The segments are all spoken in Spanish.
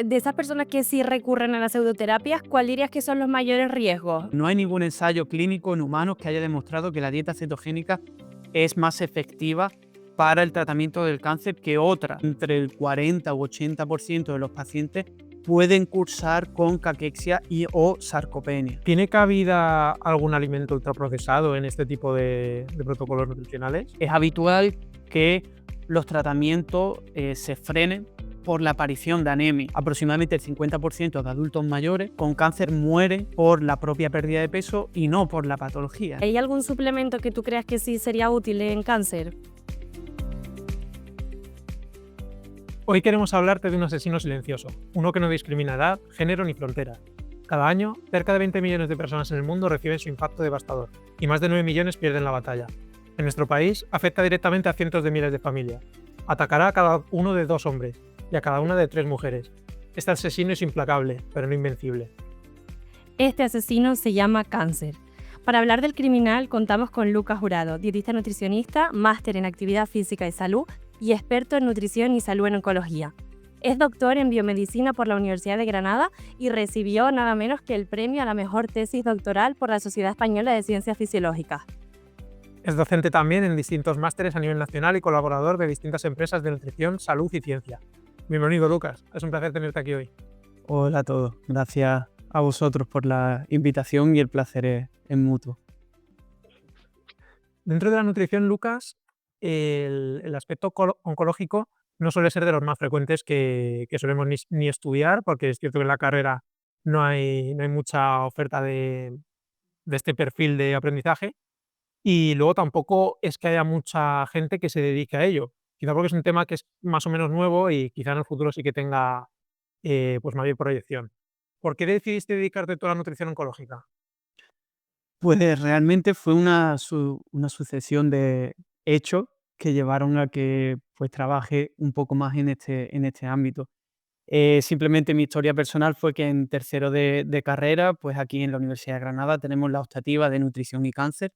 De esas personas que sí recurren a las pseudoterapias, ¿cuál dirías que son los mayores riesgos? No hay ningún ensayo clínico en humanos que haya demostrado que la dieta cetogénica es más efectiva para el tratamiento del cáncer que otra. Entre el 40 u 80% de los pacientes pueden cursar con caquexia y o sarcopenia. ¿Tiene cabida algún alimento ultraprocesado en este tipo de protocolos nutricionales? Es habitual que los tratamientos se frenen por la aparición de anemia. Aproximadamente el 50% de adultos mayores con cáncer mueren por la propia pérdida de peso y no por la patología. ¿Hay algún suplemento que tú creas que sí sería útil en cáncer? Hoy queremos hablarte de un asesino silencioso, uno que no discrimina edad, género ni fronteras. Cada año, cerca de 20 millones de personas en el mundo reciben su impacto devastador y más de 9 millones pierden la batalla. En nuestro país, afecta directamente a cientos de miles de familias. Atacará a cada uno de 2 hombres y a cada una de 3 mujeres. Este asesino es implacable, pero no invencible. Este asesino se llama cáncer. Para hablar del criminal contamos con Lucas Jurado, dietista nutricionista, máster en actividad física y salud y experto en nutrición y salud en oncología. Es doctor en biomedicina por la Universidad de Granada y recibió nada menos que el premio a la mejor tesis doctoral por la Sociedad Española de Ciencias Fisiológicas. Es docente también en distintos másteres a nivel nacional y colaborador de distintas empresas de nutrición, salud y ciencia. Bienvenido, Lucas. Es un placer tenerte aquí hoy. Hola a todos. Gracias a vosotros por la invitación y el placer es mutuo. Dentro de la nutrición, Lucas, el aspecto oncológico no suele ser de los más frecuentes que solemos ni estudiar, porque es cierto que en la carrera no hay mucha oferta de este perfil de aprendizaje, y luego tampoco es que haya mucha gente que se dedique a ello. Quizá porque es un tema que es más o menos nuevo y quizá en el futuro sí que tenga pues mayor proyección. ¿Por qué decidiste dedicarte tú a la nutrición oncológica? Pues realmente fue una sucesión de hechos que llevaron a que pues trabaje un poco más en este ámbito. Simplemente mi historia personal fue que en tercero de carrera, pues aquí en la Universidad de Granada tenemos la optativa de nutrición y cáncer,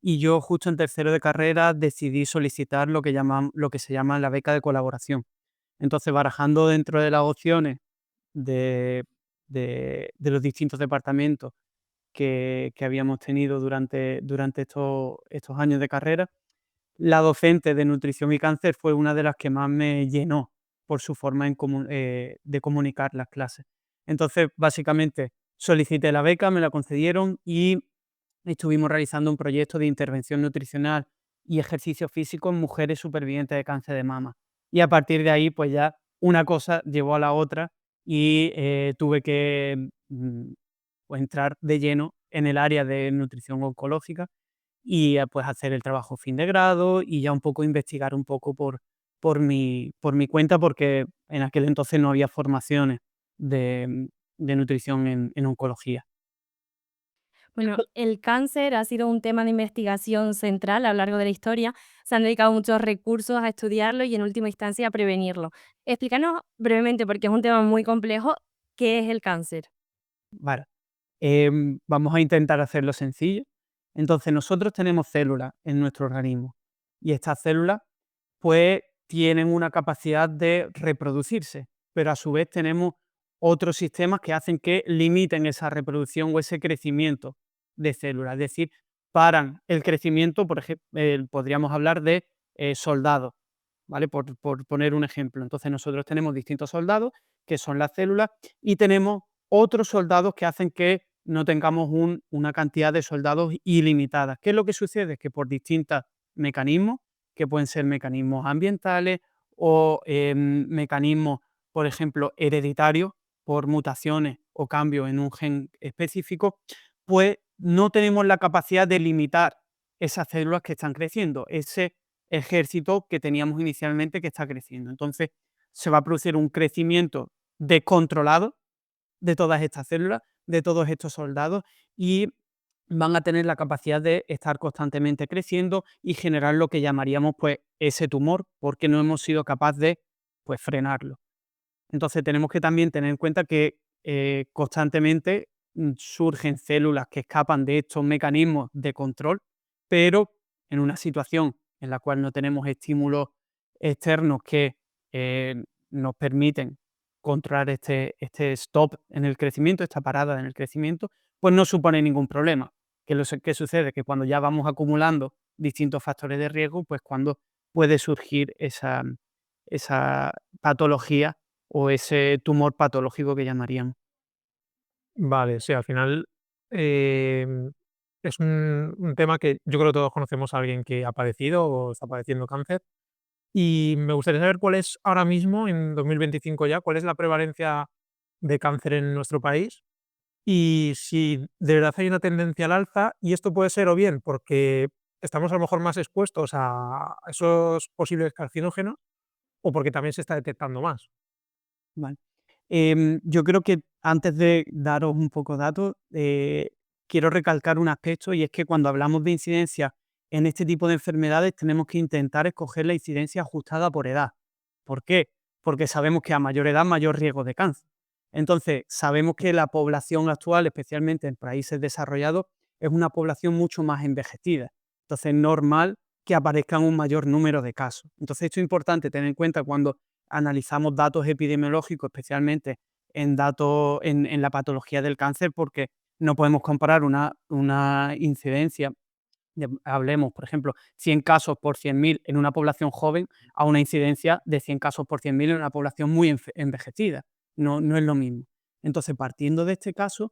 y yo justo en tercero de carrera decidí solicitar lo que se llama la beca de colaboración. Entonces, barajando dentro de las opciones de, de los distintos departamentos que habíamos tenido durante estos años de carrera, la docente de nutrición y cáncer fue una de las que más me llenó por su forma de comunicar las clases. Entonces, básicamente, solicité la beca, me la concedieron y estuvimos realizando un proyecto de intervención nutricional y ejercicio físico en mujeres supervivientes de cáncer de mama. Y a partir de ahí, pues ya una cosa llevó a la otra y tuve que pues entrar de lleno en el área de nutrición oncológica y pues hacer el trabajo fin de grado y ya un poco investigar un poco por mi cuenta, porque en aquel entonces no había formaciones de nutrición en oncología. Bueno, el cáncer ha sido un tema de investigación central a lo largo de la historia. Se han dedicado muchos recursos a estudiarlo y en última instancia a prevenirlo. Explícanos brevemente, porque es un tema muy complejo, ¿qué es el cáncer? Vale. Vamos a intentar hacerlo sencillo. Entonces, nosotros tenemos células en nuestro organismo y estas células, pues, tienen una capacidad de reproducirse, pero a su vez tenemos otros sistemas que hacen que limiten esa reproducción o ese crecimiento de células. Es decir, paran el crecimiento, por ejemplo, podríamos hablar de soldados, ¿vale? Por poner un ejemplo. Entonces, nosotros tenemos distintos soldados, que son las células, y tenemos otros soldados que hacen que no tengamos una cantidad de soldados ilimitada. ¿Qué es lo que sucede? Que por distintos mecanismos, que pueden ser mecanismos ambientales o mecanismos, por ejemplo, hereditarios, por mutaciones o cambios en un gen específico, pues no tenemos la capacidad de limitar esas células que están creciendo, ese ejército que teníamos inicialmente que está creciendo. Entonces, se va a producir un crecimiento descontrolado de todas estas células, de todos estos soldados, y van a tener la capacidad de estar constantemente creciendo y generar lo que llamaríamos pues ese tumor, porque no hemos sido capaces de pues frenarlo. Entonces tenemos que también tener en cuenta que constantemente surgen células que escapan de estos mecanismos de control, pero en una situación en la cual no tenemos estímulos externos que nos permiten controlar este stop en el crecimiento, esta parada en el crecimiento, pues no supone ningún problema. ¿Qué sucede? Que cuando ya vamos acumulando distintos factores de riesgo, pues cuando puede surgir esa patología o ese tumor patológico que llamaríamos. Vale, sí, al final, es un tema que yo creo que todos conocemos a alguien que ha padecido o está padeciendo cáncer, y me gustaría saber cuál es ahora mismo, en 2025 ya, cuál es la prevalencia de cáncer en nuestro país, y si de verdad hay una tendencia al alza, y esto puede ser o bien porque estamos a lo mejor más expuestos a esos posibles carcinógenos, o porque también se está detectando más. ¿Vale? Yo creo que antes de daros un poco datos, quiero recalcar un aspecto y es que cuando hablamos de incidencia en este tipo de enfermedades tenemos que intentar escoger la incidencia ajustada por edad. ¿Por qué? Porque sabemos que a mayor edad mayor riesgo de cáncer. Entonces, sabemos que la población actual, especialmente en países desarrollados, es una población mucho más envejecida. Entonces, es normal que aparezcan un mayor número de casos. Entonces, esto es importante tener en cuenta cuando analizamos datos epidemiológicos, especialmente en datos en la patología del cáncer, porque no podemos comparar una incidencia, hablemos, por ejemplo, 100 casos por 100.000 en una población joven a una incidencia de 100 casos por 100.000 en una población muy envejecida. No es lo mismo. Entonces, partiendo de este caso,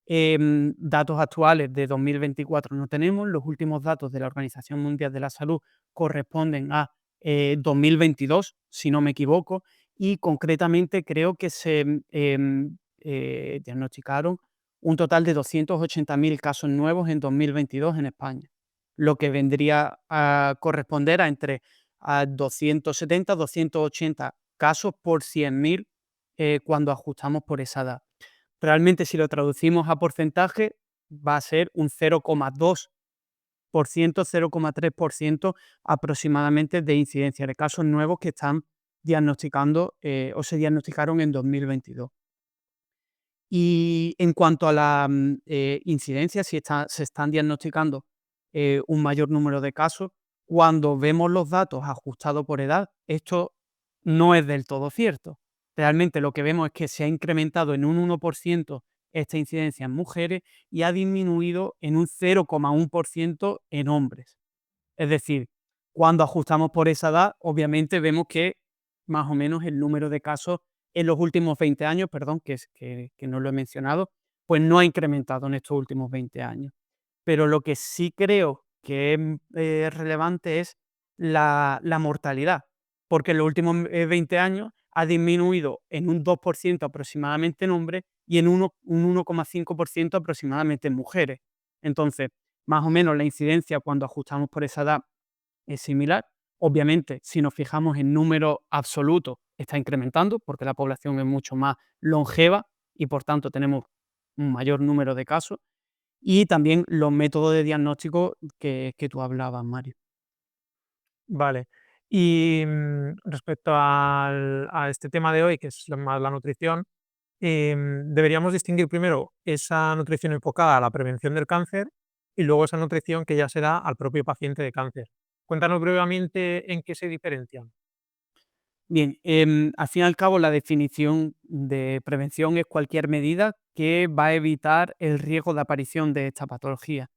datos actuales de 2024 no tenemos. Los últimos datos de la Organización Mundial de la Salud corresponden a 2022, si no me equivoco, y concretamente creo que se diagnosticaron un total de 280.000 casos nuevos en 2022 en España, lo que vendría a corresponder a entre 270, 280 casos por 100.000 cuando ajustamos por esa edad. Realmente, si lo traducimos a porcentaje, va a ser un 0,2%, 0,3% aproximadamente de incidencia de casos nuevos que están diagnosticando o se diagnosticaron en 2022. Y en cuanto a la incidencia, si se están diagnosticando un mayor número de casos, cuando vemos los datos ajustados por edad, esto no es del todo cierto. Realmente lo que vemos es que se ha incrementado en un 1% esta incidencia en mujeres y ha disminuido en un 0,1% en hombres. Es decir, cuando ajustamos por esa edad, obviamente vemos que más o menos el número de casos en los últimos 20 años, perdón, que no lo he mencionado, pues no ha incrementado en estos últimos 20 años. Pero lo que sí creo que es relevante es la mortalidad, porque en los últimos 20 años ha disminuido en un 2% aproximadamente en hombres y en un 1,5% aproximadamente en mujeres. Entonces, más o menos la incidencia cuando ajustamos por esa edad es similar. Obviamente, si nos fijamos en números absolutos, está incrementando porque la población es mucho más longeva y por tanto tenemos un mayor número de casos. Y también los métodos de diagnóstico que tú hablabas, Mario. Vale. Y, respecto a este tema de hoy, que es más la nutrición, deberíamos distinguir primero esa nutrición enfocada a la prevención del cáncer y luego esa nutrición que ya se da al propio paciente de cáncer. Cuéntanos brevemente en qué se diferencian. Bien, al fin y al cabo, la definición de prevención es cualquier medida que va a evitar el riesgo de aparición de esta patología.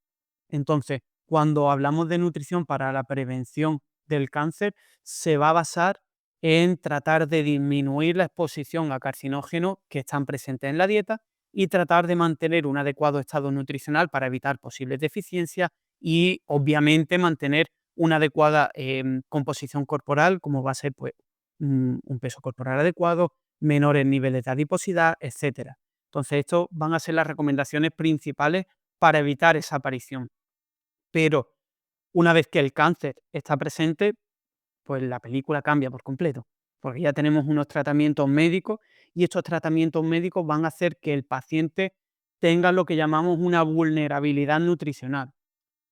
Entonces, cuando hablamos de nutrición para la prevención del cáncer, se va a basar en tratar de disminuir la exposición a carcinógenos que están presentes en la dieta y tratar de mantener un adecuado estado nutricional para evitar posibles deficiencias y, obviamente, mantener una adecuada composición corporal, como va a ser pues, un peso corporal adecuado, menores niveles de adiposidad, etcétera. Entonces, estas van a ser las recomendaciones principales para evitar esa aparición. Pero una vez que el cáncer está presente, pues la película cambia por completo, porque ya tenemos unos tratamientos médicos y estos tratamientos médicos van a hacer que el paciente tenga lo que llamamos una vulnerabilidad nutricional.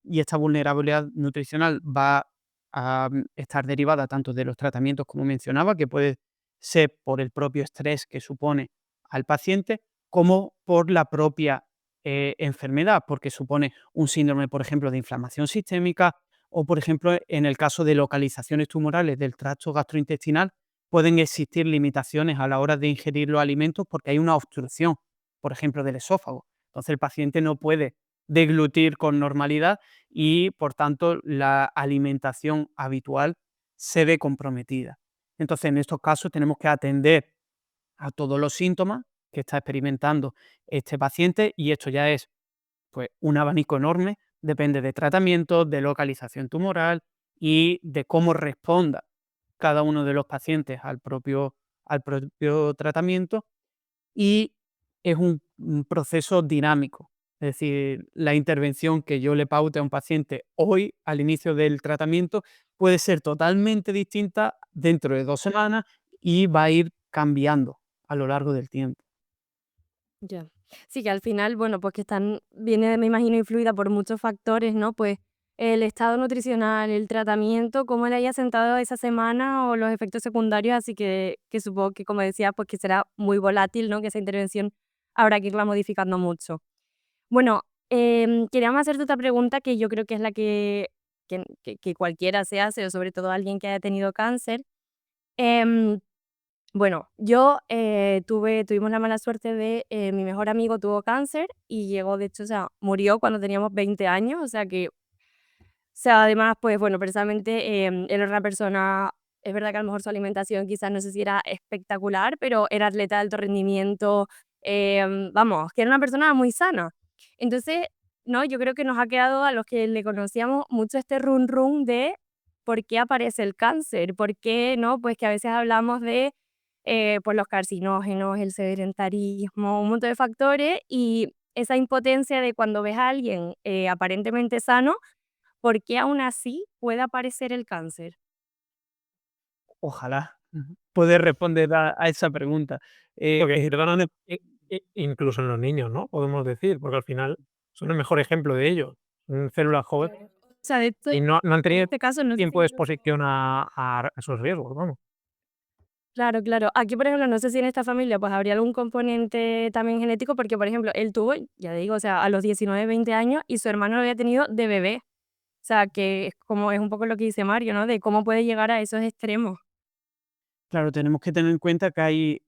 Y esta vulnerabilidad nutricional va a estar derivada tanto de los tratamientos, como mencionaba, que puede ser por el propio estrés que supone al paciente, como por la propia enfermedad, porque supone un síndrome, por ejemplo, de inflamación sistémica o, por ejemplo, en el caso de localizaciones tumorales del tracto gastrointestinal, pueden existir limitaciones a la hora de ingerir los alimentos porque hay una obstrucción, por ejemplo, del esófago. Entonces el paciente no puede deglutir con normalidad y, por tanto, la alimentación habitual se ve comprometida. Entonces, en estos casos tenemos que atender a todos los síntomas que está experimentando este paciente, y esto ya es, pues, un abanico enorme, depende de tratamiento, de localización tumoral y de cómo responda cada uno de los pacientes al propio tratamiento, y es un proceso dinámico. Es decir, la intervención que yo le paute a un paciente hoy, al inicio del tratamiento, puede ser totalmente distinta dentro de 2 semanas y va a ir cambiando a lo largo del tiempo. Ya. Sí, que al final, bueno, pues que viene, me imagino, influida por muchos factores, ¿no? Pues el estado nutricional, el tratamiento, cómo le haya sentado esa semana o los efectos secundarios, así que supongo que, como decía, pues que será muy volátil, ¿no? Que esa intervención habrá que irla modificando mucho. Bueno, queríamos hacerte otra pregunta que yo creo que es la que cualquiera se hace, o sobre todo alguien que haya tenido cáncer. Em, bueno, yo tuvimos la mala suerte de, mi mejor amigo tuvo cáncer y llegó, de hecho, o sea, murió cuando teníamos 20 años, o sea que, o sea, además, pues bueno, precisamente él era una persona, es verdad que a lo mejor su alimentación quizás no sé si era espectacular, pero era atleta de alto rendimiento, vamos, que era una persona muy sana. Entonces, no, yo creo que nos ha quedado a los que le conocíamos mucho este run run de por qué aparece el cáncer, por qué, ¿no? Pues que a veces hablamos de pues los carcinógenos, el sedentarismo, un montón de factores y esa impotencia de cuando ves a alguien aparentemente sano, ¿por qué aún así puede aparecer el cáncer? Ojalá poder responder a esa pregunta. Lo que perdonan incluso en los niños, ¿no? Podemos decir, porque al final son el mejor ejemplo de ello. Son células jóvenes Claro. O sea, de y no han en tenido este caso no sé si tiempo de incluso exposición a esos riesgos, vamos. claro, claro. Aquí, por ejemplo, no sé si en esta familia, pues, habría algún componente también genético, porque, por ejemplo, él tuvo, ya digo, o sea, a los 19 20 años y su hermano lo había tenido de bebé. O sea, que es un poco lo que dice Mario, ¿no? De cómo puede llegar a esos extremos. Claro, tenemos que tener en cuenta que hay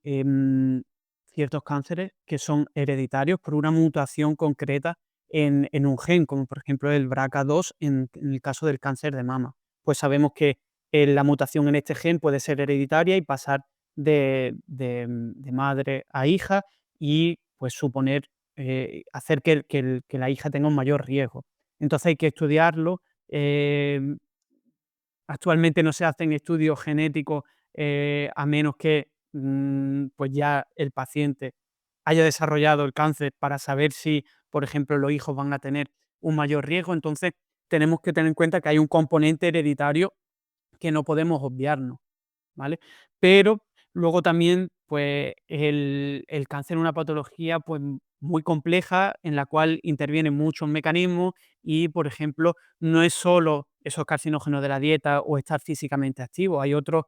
ciertos cánceres que son hereditarios por una mutación concreta en un gen, como por ejemplo el BRCA2 en el caso del cáncer de mama. Pues sabemos que la mutación en este gen puede ser hereditaria y pasar de madre a hija y pues suponer, hacer que la hija tenga un mayor riesgo. Entonces hay que estudiarlo. Actualmente no se hacen estudios genéticos, a menos que, pues ya el paciente haya desarrollado el cáncer para saber si, por ejemplo, los hijos van a tener un mayor riesgo. Entonces, tenemos que tener en cuenta que hay un componente hereditario que no podemos obviarnos. ¿Vale? Pero luego también, pues, el cáncer es una patología, pues, muy compleja, en la cual intervienen muchos mecanismos y, por ejemplo, no es solo esos carcinógenos de la dieta o estar físicamente activo, hay otros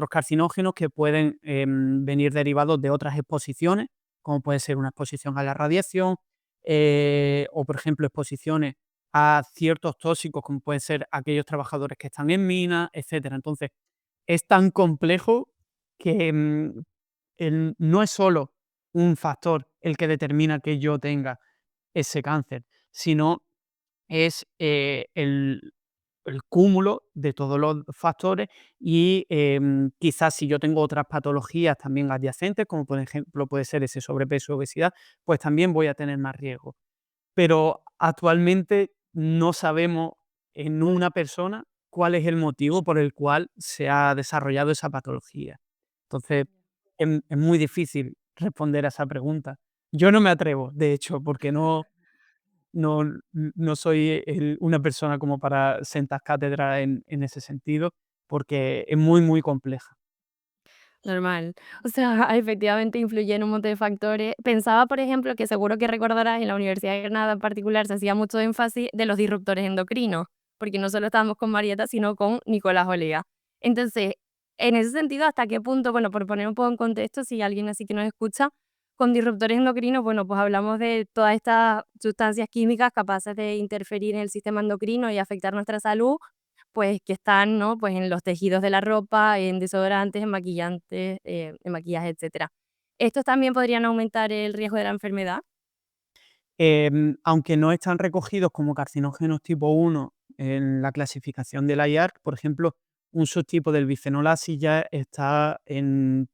carcinógenos que pueden, venir derivados de otras exposiciones, como puede ser una exposición a la radiación, o, por ejemplo, exposiciones a ciertos tóxicos, como pueden ser aquellos trabajadores que están en minas, etcétera. Entonces, es tan complejo que, no es solo un factor el que determina que yo tenga ese cáncer, sino es, el cúmulo de todos los factores y, quizás si yo tengo otras patologías también adyacentes, como por ejemplo puede ser ese sobrepeso, obesidad, pues también voy a tener más riesgo. Pero actualmente no sabemos en una persona cuál es el motivo por el cual se ha desarrollado esa patología. Entonces, es muy difícil responder a esa pregunta. Yo no me atrevo, de hecho, porque no soy una persona como para sentar cátedra en ese sentido, porque es muy, muy compleja. Normal. O sea, efectivamente influyen un montón de factores. Pensaba, por ejemplo, que seguro que recordarás en la Universidad de Granada en particular se hacía mucho énfasis de los disruptores endocrinos, porque no solo estábamos con Marieta, sino con Nicolás Olea. Entonces, en ese sentido, ¿hasta qué punto, bueno, por poner un poco en contexto, si alguien así que nos escucha, con disruptores endocrinos, bueno, pues hablamos de todas estas sustancias químicas capaces de interferir en el sistema endocrino y afectar nuestra salud, pues, que están, ¿no? Pues, en los tejidos de la ropa, en desodorantes, en maquillantes, en maquillaje, etcétera. ¿Estos también podrían aumentar el riesgo de la enfermedad? Aunque no están recogidos como carcinógenos tipo 1 en la clasificación de la IARC, por ejemplo, un subtipo del bifenol A sí ya está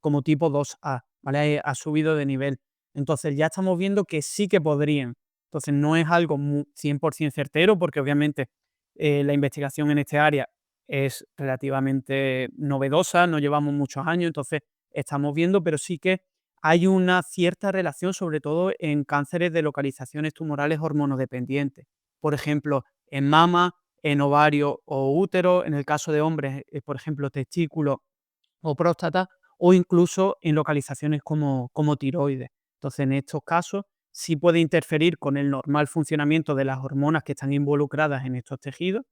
como tipo 2A, ¿vale? Ha subido de nivel. Entonces ya estamos viendo que sí que podrían. Entonces no es algo 100% certero porque obviamente la investigación en este área es relativamente novedosa, no llevamos muchos años, entonces estamos viendo, pero sí que hay una cierta relación, sobre todo en cánceres de localizaciones tumorales hormonodependientes. Por ejemplo, en mama, en ovario o útero, en el caso de hombres, por ejemplo, testículo o próstata, o incluso en localizaciones como tiroides. Entonces, en estos casos, sí puede interferir con el normal funcionamiento de las hormonas que están involucradas en estos tejidos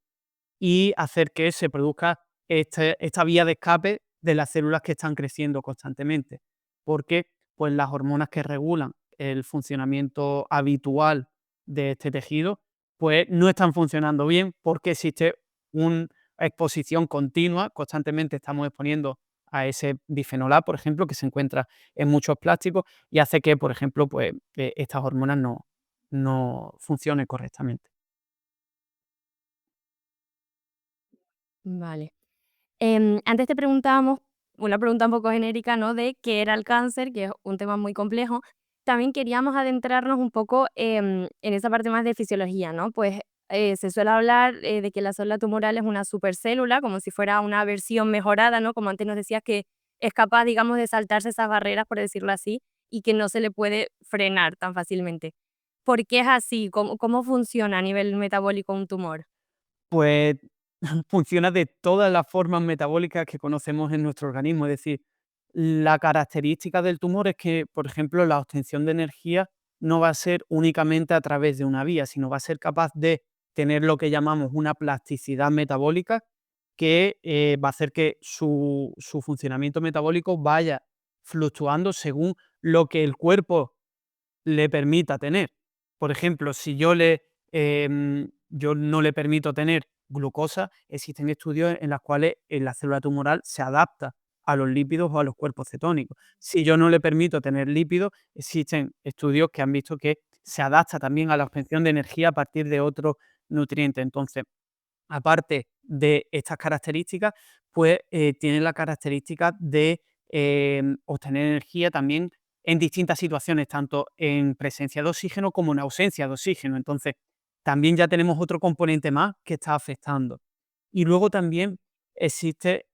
y hacer que se produzca esta vía de escape de las células que están creciendo constantemente, porque pues, las hormonas que regulan el funcionamiento habitual de este tejido pues, no están funcionando bien porque existe una exposición continua, constantemente estamos exponiendo a ese bifenol A, por ejemplo, que se encuentra en muchos plásticos y hace que, por ejemplo, pues, estas hormonas no funcionen correctamente. Vale. Antes te preguntábamos una pregunta un poco genérica, ¿no? De qué era el cáncer, que es un tema muy complejo. También queríamos adentrarnos un poco en esa parte más de fisiología, ¿no? Pues se suele hablar de que la célula tumoral es una supercélula, como si fuera una versión mejorada, ¿no? Como antes nos decías, que es capaz, digamos, de saltarse esas barreras, por decirlo así, y que no se le puede frenar tan fácilmente. ¿Por qué es así? ¿Cómo funciona a nivel metabólico un tumor? Pues funciona de todas las formas metabólicas que conocemos en nuestro organismo. Es decir, la característica del tumor es que, por ejemplo, la obtención de energía no va a ser únicamente a través de una vía, sino va a ser capaz de tener lo que llamamos una plasticidad metabólica que va a hacer que su funcionamiento metabólico vaya fluctuando según lo que el cuerpo le permita tener. Por ejemplo, si yo no le permito tener glucosa, existen estudios en los cuales la célula tumoral se adapta a los lípidos o a los cuerpos cetónicos. Si yo no le permito tener lípidos, existen estudios que han visto que se adapta también a la obtención de energía a partir de otros nutrientes. Entonces, aparte de estas características, pues tiene la característica de obtener energía también en distintas situaciones, tanto en presencia de oxígeno como en ausencia de oxígeno. Entonces, también ya tenemos otro componente más que está afectando. Y luego también existe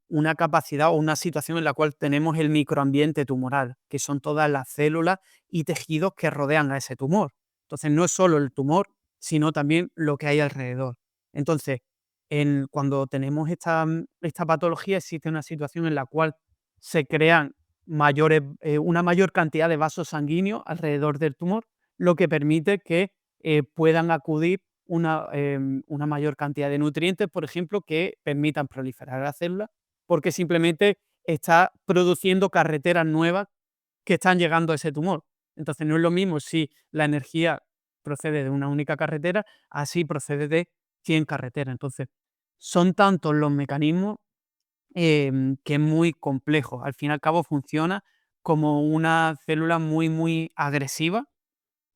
una capacidad o una situación en la cual tenemos el microambiente tumoral, que son todas las células y tejidos que rodean a ese tumor. Entonces, no es solo el tumor, sino también lo que hay alrededor. Entonces, cuando tenemos esta patología, existe una situación en la cual se crean una mayor cantidad de vasos sanguíneos alrededor del tumor, lo que permite que puedan acudir una mayor cantidad de nutrientes, por ejemplo, que permitan proliferar la célula, porque simplemente está produciendo carreteras nuevas que están llegando a ese tumor. Entonces no es lo mismo si la energía procede de una única carretera, así procede de 100 carreteras. Entonces, son tantos los mecanismos que es muy complejo. Al fin y al cabo funciona como una célula muy, muy agresiva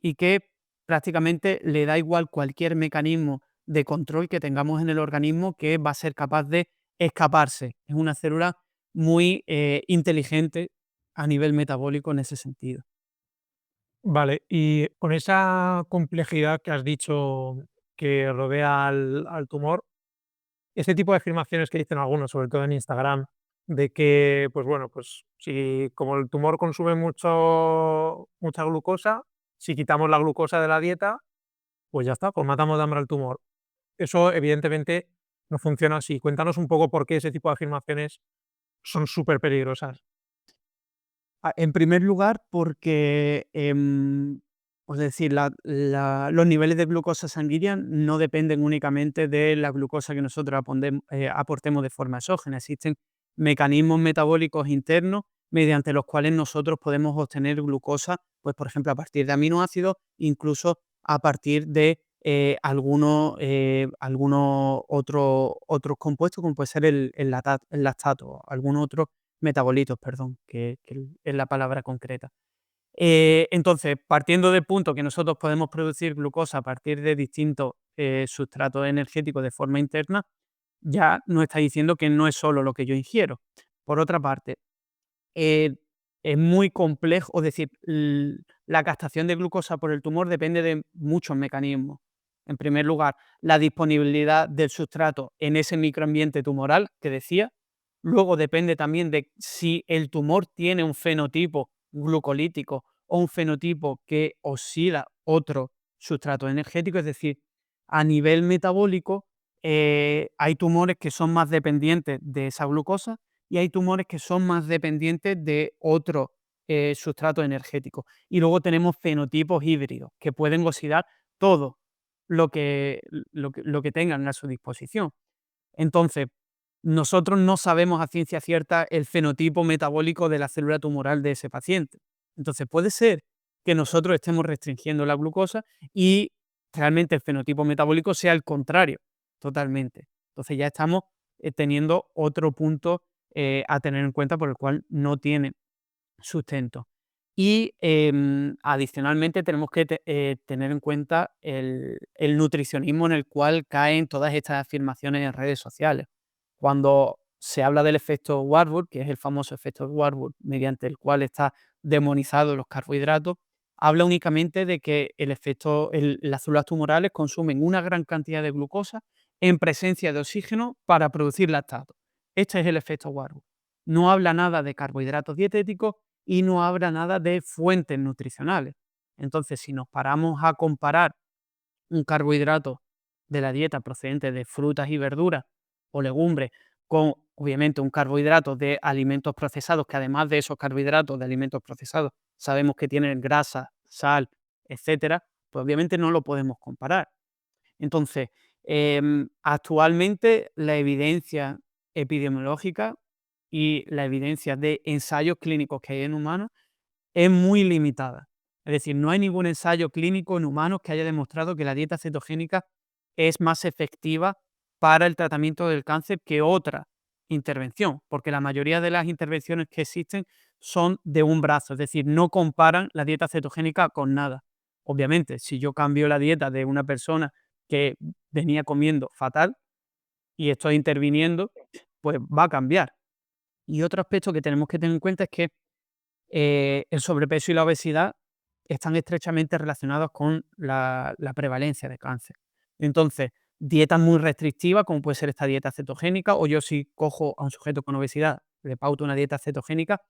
y que prácticamente le da igual cualquier mecanismo de control que tengamos en el organismo que va a ser capaz de escaparse. Es una célula muy inteligente a nivel metabólico en ese sentido. Vale, y con esa complejidad que has dicho que rodea al tumor, este tipo de afirmaciones que dicen algunos, sobre todo en Instagram, de que, pues bueno, pues si como el tumor consume mucha glucosa, si quitamos la glucosa de la dieta, pues ya está, pues matamos de hambre al tumor. Eso evidentemente no funciona así. Cuéntanos un poco por qué ese tipo de afirmaciones son súper peligrosas. En primer lugar, porque, es decir, los niveles de glucosa sanguínea no dependen únicamente de la glucosa que nosotros aportemos de forma exógena. Existen mecanismos metabólicos internos mediante los cuales nosotros podemos obtener glucosa, pues, por ejemplo, a partir de aminoácidos, incluso a partir de algunos otros compuestos, como puede ser el lactato, algunos otros metabolitos, perdón, que es la palabra concreta. Entonces, partiendo del punto que nosotros podemos producir glucosa a partir de distintos sustratos energéticos de forma interna, ya nos está diciendo que no es solo lo que yo ingiero. Por otra parte, eh, es muy complejo, es decir, la captación de glucosa por el tumor depende de muchos mecanismos. En primer lugar, la disponibilidad del sustrato en ese microambiente tumoral que decía. Luego depende también de si el tumor tiene un fenotipo glucolítico o un fenotipo que oxida otro sustrato energético, es decir, a nivel metabólico hay tumores que son más dependientes de esa glucosa y hay tumores que son más dependientes de otro sustrato energético. Y luego tenemos fenotipos híbridos que pueden oxidar todo lo que tengan a su disposición. Entonces, nosotros no sabemos a ciencia cierta el fenotipo metabólico de la célula tumoral de ese paciente. Entonces, puede ser que nosotros estemos restringiendo la glucosa y realmente el fenotipo metabólico sea el contrario, totalmente. Entonces, ya estamos teniendo otro punto a tener en cuenta por el cual no tiene sustento. Y adicionalmente tenemos que tener en cuenta el nutricionismo en el cual caen todas estas afirmaciones en redes sociales. Cuando se habla del efecto Warburg, que es el famoso efecto Warburg, mediante el cual está demonizado los carbohidratos, habla únicamente de que las células tumorales consumen una gran cantidad de glucosa en presencia de oxígeno para producir lactato. Este es el efecto Warburg. No habla nada de carbohidratos dietéticos y no habla nada de fuentes nutricionales. Entonces, si nos paramos a comparar un carbohidrato de la dieta procedente de frutas y verduras o legumbres con, obviamente, un carbohidrato de alimentos procesados, que además de esos carbohidratos de alimentos procesados sabemos que tienen grasa, sal, etcétera, pues obviamente no lo podemos comparar. Entonces, actualmente la evidencia epidemiológica y la evidencia de ensayos clínicos que hay en humanos es muy limitada. Es decir, no hay ningún ensayo clínico en humanos que haya demostrado que la dieta cetogénica es más efectiva para el tratamiento del cáncer que otra intervención, porque la mayoría de las intervenciones que existen son de un brazo, es decir, no comparan la dieta cetogénica con nada. Obviamente, si yo cambio la dieta de una persona que venía comiendo fatal y estoy interviniendo, pues va a cambiar. Y otro aspecto que tenemos que tener en cuenta es que el sobrepeso y la obesidad están estrechamente relacionados con la prevalencia de cáncer. Entonces, dietas muy restrictivas, como puede ser esta dieta cetogénica, o yo si cojo a un sujeto con obesidad, le pauto una dieta cetogénica,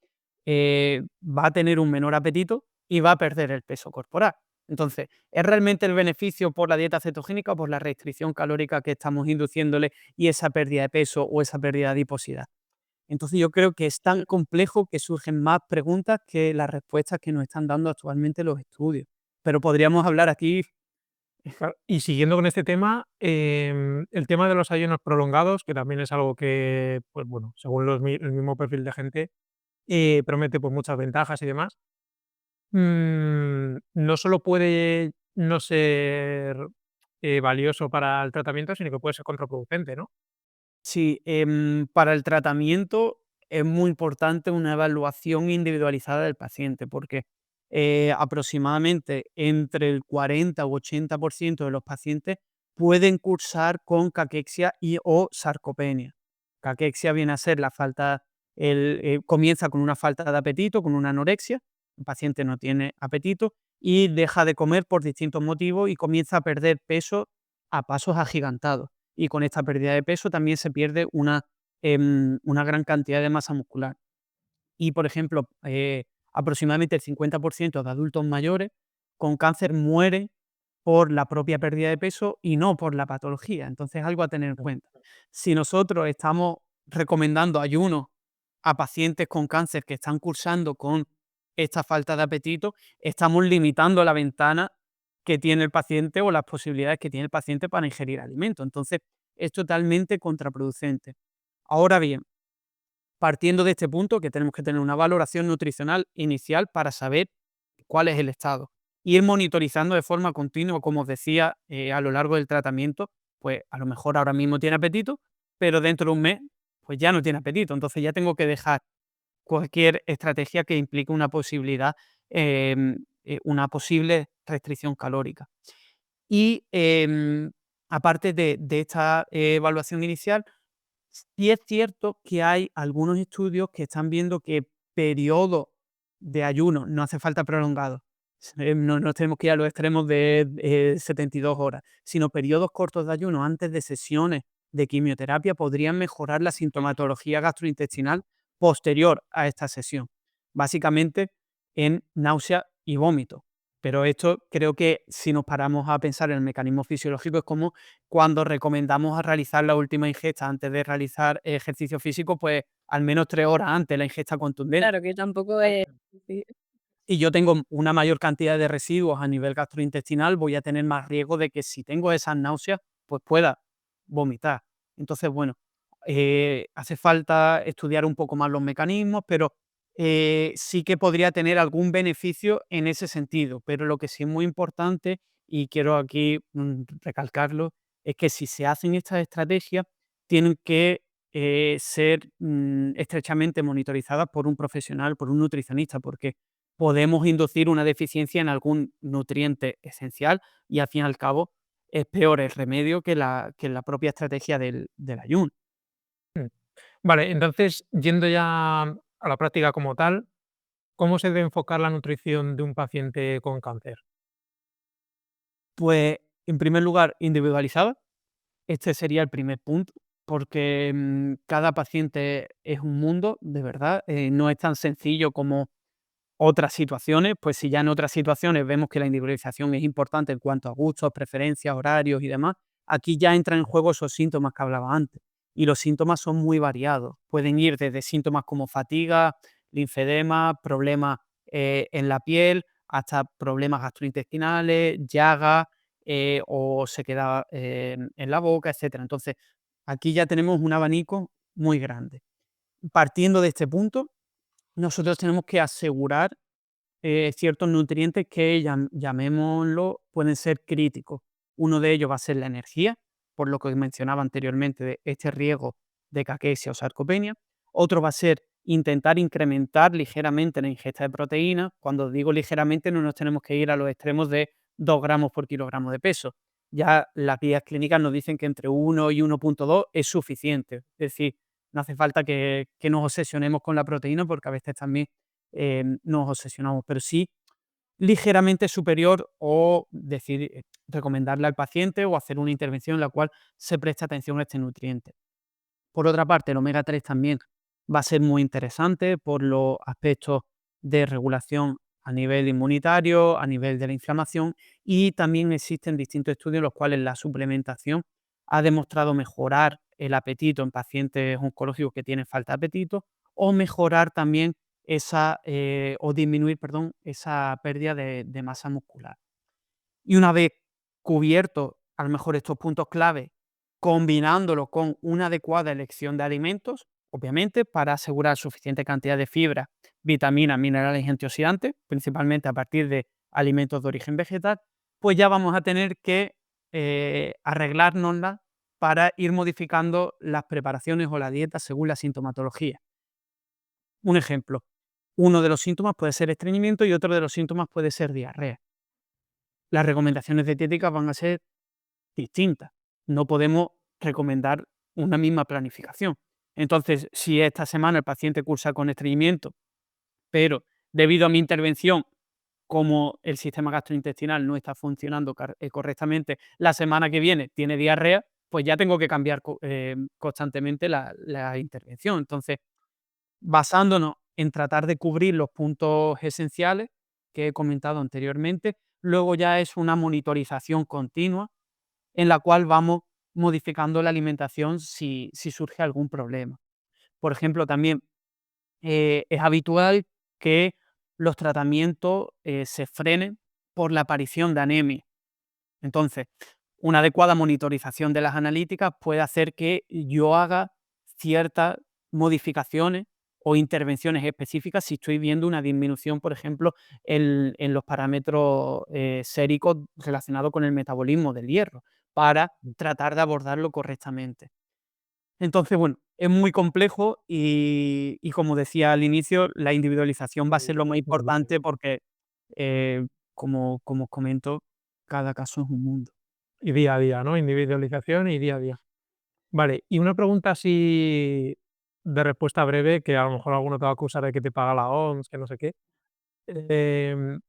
va a tener un menor apetito y va a perder el peso corporal. Entonces, ¿es realmente el beneficio por la dieta cetogénica o por la restricción calórica que estamos induciéndole y esa pérdida de peso o esa pérdida de adiposidad? Entonces yo creo que es tan complejo que surgen más preguntas que las respuestas que nos están dando actualmente los estudios. Pero podríamos hablar aquí. Claro, y siguiendo con este tema, el tema de los ayunos prolongados, que también es algo que, pues bueno, según el mismo perfil de gente, promete pues muchas ventajas y demás. No solo puede no ser valioso para el tratamiento, sino que puede ser contraproducente, ¿no? Sí, para el tratamiento es muy importante una evaluación individualizada del paciente, porque aproximadamente entre el 40 u 80% de los pacientes pueden cursar con caquexia y o sarcopenia. Caquexia viene a ser la falta, comienza con una falta de apetito, con una anorexia, el paciente no tiene apetito y deja de comer por distintos motivos y comienza a perder peso a pasos agigantados y con esta pérdida de peso también se pierde una gran cantidad de masa muscular. Y, por ejemplo, aproximadamente el 50% de adultos mayores con cáncer mueren por la propia pérdida de peso y no por la patología. Entonces, algo a tener en cuenta. Si nosotros estamos recomendando ayuno a pacientes con cáncer que están cursando con esta falta de apetito, estamos limitando la ventana que tiene el paciente o las posibilidades que tiene el paciente para ingerir alimento. Entonces, es totalmente contraproducente. Ahora bien, partiendo de este punto, que tenemos que tener una valoración nutricional inicial para saber cuál es el estado. ir monitorizando de forma continua, como os decía, a lo largo del tratamiento, pues a lo mejor ahora mismo tiene apetito, pero dentro de un mes, pues ya no tiene apetito. Entonces ya tengo que dejar cualquier estrategia que implique una posible restricción calórica. Y aparte de esta evaluación inicial, sí es cierto que hay algunos estudios que están viendo que periodos de ayuno, no hace falta prolongado, no nos tenemos que ir a los extremos de 72 horas, sino periodos cortos de ayuno antes de sesiones de quimioterapia podrían mejorar la sintomatología gastrointestinal posterior a esta sesión, básicamente en náusea y vómito. Pero esto creo que si nos paramos a pensar en el mecanismo fisiológico es como cuando recomendamos a realizar la última ingesta antes de realizar ejercicio físico, pues al menos 3 horas antes la ingesta contundente. Claro, que tampoco es... sí. Y yo tengo una mayor cantidad de residuos a nivel gastrointestinal, voy a tener más riesgo de que si tengo esas náuseas, pues pueda vomitar. Entonces, bueno, hace falta estudiar un poco más los mecanismos, pero sí que podría tener algún beneficio en ese sentido. Pero lo que sí es muy importante, y quiero aquí recalcarlo, es que si se hacen estas estrategias, tienen que ser estrechamente monitorizadas por un profesional, por un nutricionista, porque podemos inducir una deficiencia en algún nutriente esencial y al fin y al cabo es peor el remedio que la propia estrategia del ayuno. Vale, entonces, yendo ya a la práctica como tal, ¿cómo se debe enfocar la nutrición de un paciente con cáncer? Pues, en primer lugar, individualizada. Este sería el primer punto, porque cada paciente es un mundo, de verdad. No es tan sencillo como otras situaciones, pues si ya en otras situaciones vemos que la individualización es importante en cuanto a gustos, preferencias, horarios y demás, aquí ya entran en juego esos síntomas que hablaba antes. Y los síntomas son muy variados. Pueden ir desde síntomas como fatiga, linfedema, problemas en la piel, hasta problemas gastrointestinales, llagas o sequedad en la boca, etcétera. Entonces, aquí ya tenemos un abanico muy grande. Partiendo de este punto, nosotros tenemos que asegurar ciertos nutrientes que llamémoslo, pueden ser críticos. Uno de ellos va a ser la energía, por lo que mencionaba anteriormente de este riesgo de caquexia o sarcopenia. Otro va a ser intentar incrementar ligeramente la ingesta de proteínas. Cuando digo ligeramente no nos tenemos que ir a los extremos de 2 gramos por kilogramo de peso. Ya las guías clínicas nos dicen que entre 1 y 1,2 es suficiente. Es decir, no hace falta que nos obsesionemos con la proteína porque a veces también nos obsesionamos, pero sí ligeramente superior o decir, recomendarle al paciente o hacer una intervención en la cual se preste atención a este nutriente. Por otra parte, el omega 3 también va a ser muy interesante por los aspectos de regulación a nivel inmunitario, a nivel de la inflamación y también existen distintos estudios en los cuales la suplementación ha demostrado mejorar el apetito en pacientes oncológicos que tienen falta de apetito o mejorar también o disminuir, perdón, esa pérdida de masa muscular. Y una vez cubiertos a lo mejor estos puntos clave, combinándolo con una adecuada elección de alimentos, obviamente para asegurar suficiente cantidad de fibra, vitaminas, minerales y antioxidantes, principalmente a partir de alimentos de origen vegetal, pues ya vamos a tener que arreglárnoslas para ir modificando las preparaciones o la dieta según la sintomatología. Un ejemplo, uno de los síntomas puede ser estreñimiento y otro de los síntomas puede ser diarrea. Las recomendaciones dietéticas van a ser distintas. No podemos recomendar una misma planificación. Entonces, si esta semana el paciente cursa con estreñimiento, pero debido a mi intervención, como el sistema gastrointestinal no está funcionando correctamente, la semana que viene tiene diarrea, pues ya tengo que cambiar constantemente la intervención. Entonces, basándonos en tratar de cubrir los puntos esenciales que he comentado anteriormente, luego ya es una monitorización continua en la cual vamos modificando la alimentación si surge algún problema. Por ejemplo, también es habitual que los tratamientos se frenen por la aparición de anemia. Entonces, una adecuada monitorización de las analíticas puede hacer que yo haga ciertas modificaciones o intervenciones específicas si estoy viendo una disminución, por ejemplo, en los parámetros séricos relacionados con el metabolismo del hierro, para tratar de abordarlo correctamente. Entonces, bueno, es muy complejo y como decía al inicio, la individualización va a ser lo más importante porque, como os comento, cada caso es un mundo. Y día a día, ¿no? Individualización y día a día. Vale, y una pregunta así de respuesta breve, que a lo mejor alguno te va a acusar de que te paga la OMS, que no sé qué. Em,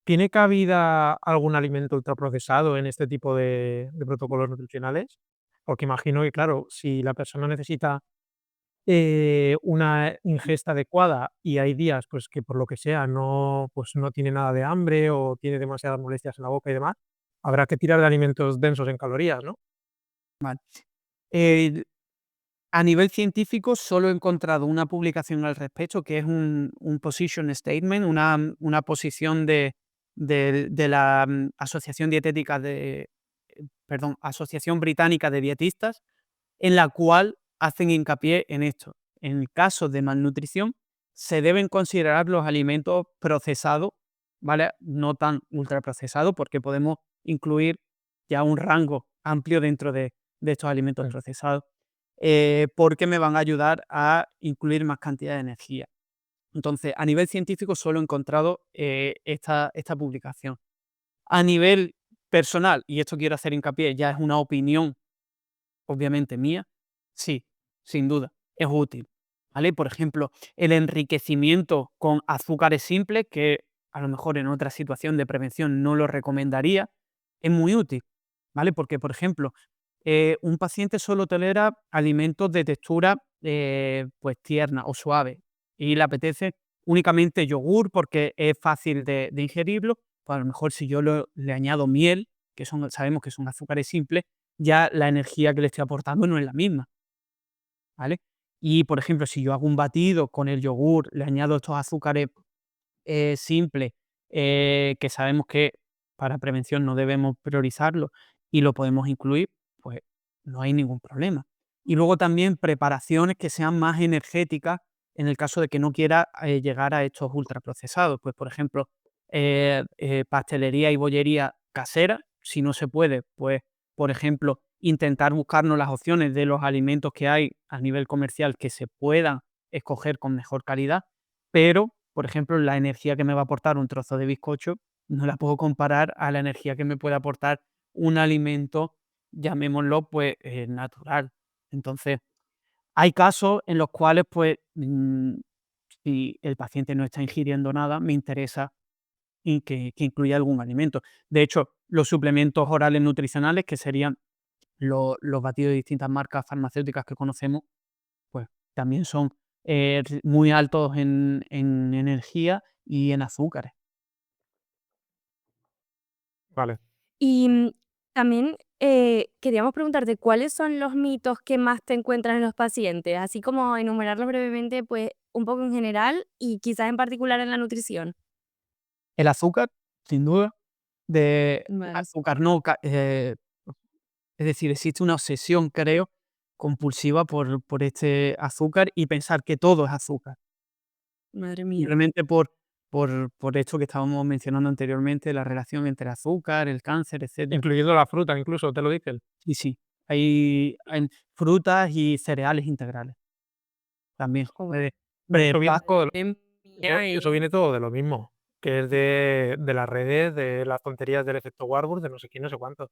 ¿Tiene cabida algún alimento ultraprocesado en este tipo de protocolos nutricionales? Porque imagino que, claro, si la persona necesita una ingesta adecuada y hay días, pues, que por lo que sea no, pues, no tiene nada de hambre o tiene demasiadas molestias en la boca y demás, habrá que tirar de alimentos densos en calorías, ¿no? Vale. Eh, a nivel científico, solo he encontrado una publicación al respecto, que es un position statement, una posición de la Asociación Dietética perdón, Asociación Británica de Dietistas, en la cual hacen hincapié en esto. En casos de malnutrición, se deben considerar los alimentos procesados, ¿vale? No tan ultraprocesados, porque podemos incluir ya un rango amplio dentro de estos alimentos Sí. procesados, porque me van a ayudar a incluir más cantidad de energía. Entonces, a nivel científico solo he encontrado esta publicación. A nivel personal, y esto quiero hacer hincapié, ya es una opinión obviamente mía, sí, sin duda, es útil, ¿vale? Por ejemplo, el enriquecimiento con azúcares simples, que a lo mejor en otra situación de prevención no lo recomendaría, es muy útil, ¿vale? Porque, por ejemplo, un paciente solo tolera alimentos de textura pues tierna o suave y le apetece únicamente yogur porque es fácil de ingerirlo, pues a lo mejor si yo le añado miel, que sabemos que son azúcares simples, ya la energía que le estoy aportando no es la misma, ¿vale? Y, por ejemplo, si yo hago un batido con el yogur, le añado estos azúcares simples, que sabemos que para prevención no debemos priorizarlo y lo podemos incluir, pues no hay ningún problema. Y luego también preparaciones que sean más energéticas en el caso de que no quiera llegar a estos ultraprocesados. Pues, por ejemplo, pastelería y bollería casera, si no se puede, pues, por ejemplo, intentar buscarnos las opciones de los alimentos que hay a nivel comercial que se puedan escoger con mejor calidad, pero, por ejemplo, la energía que me va a aportar un trozo de bizcocho no la puedo comparar a la energía que me puede aportar un alimento, llamémoslo, pues, natural. Entonces, hay casos en los cuales, pues, si el paciente no está ingiriendo nada, me interesa que incluya algún alimento. De hecho, los suplementos orales nutricionales, que serían los batidos de distintas marcas farmacéuticas que conocemos, pues también son muy altos en energía y en azúcares. Vale. Y también queríamos preguntarte cuáles son los mitos que más te encuentras en los pacientes, así como enumerarlos brevemente, pues un poco en general y quizás en particular en la nutrición. El azúcar, sin duda, de Vale. azúcar no, es decir, existe una obsesión, creo, compulsiva por este azúcar y pensar que todo es azúcar. Madre mía. Simplemente por esto que estábamos mencionando anteriormente, la relación entre azúcar, el cáncer, etcétera. Incluyendo la fruta, incluso, ¿te lo dicen? Sí, sí. Hay frutas y cereales integrales también. Joder. Eso viene Pa todo eso Ay, viene todo de lo mismo, que es de las redes, de las tonterías del efecto Warburg, de no sé quién, no sé cuánto.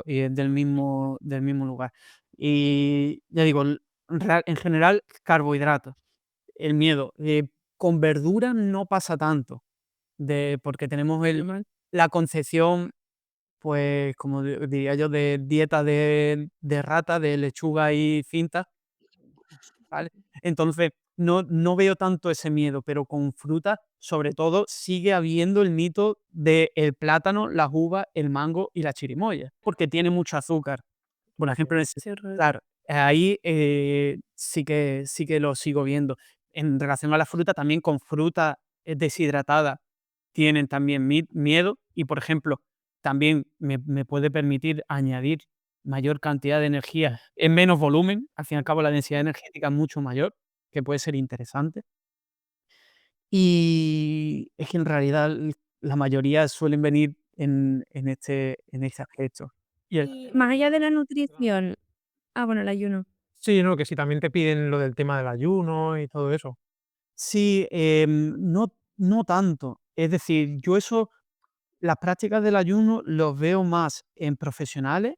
y es del mismo lugar. Y ya digo, en general, carbohidratos, el miedo. Con verduras no pasa tanto, porque tenemos normal. la concepción, pues, como diría yo, de dieta de rata, de lechuga y cinta, ¿vale? Entonces, no veo tanto ese miedo, pero con frutas, sobre todo, sigue habiendo el mito del plátano, las uvas, el mango y la chirimoya, porque tiene mucho azúcar. Por ejemplo, Sí, claro, ahí sí que lo sigo viendo. En relación a la fruta, también con fruta deshidratada tienen también miedo y, por ejemplo, también me puede permitir añadir mayor cantidad de energía en menos volumen. Al fin y al cabo, la densidad energética es mucho mayor. que puede ser interesante. Y es que en realidad la mayoría suelen venir en este aspecto. Y el Y más allá de la nutrición, bueno, el ayuno. Sí, no, que si también te piden lo del tema del ayuno y todo eso. sí, no tanto. Es decir, yo eso, las prácticas del ayuno los veo más en profesionales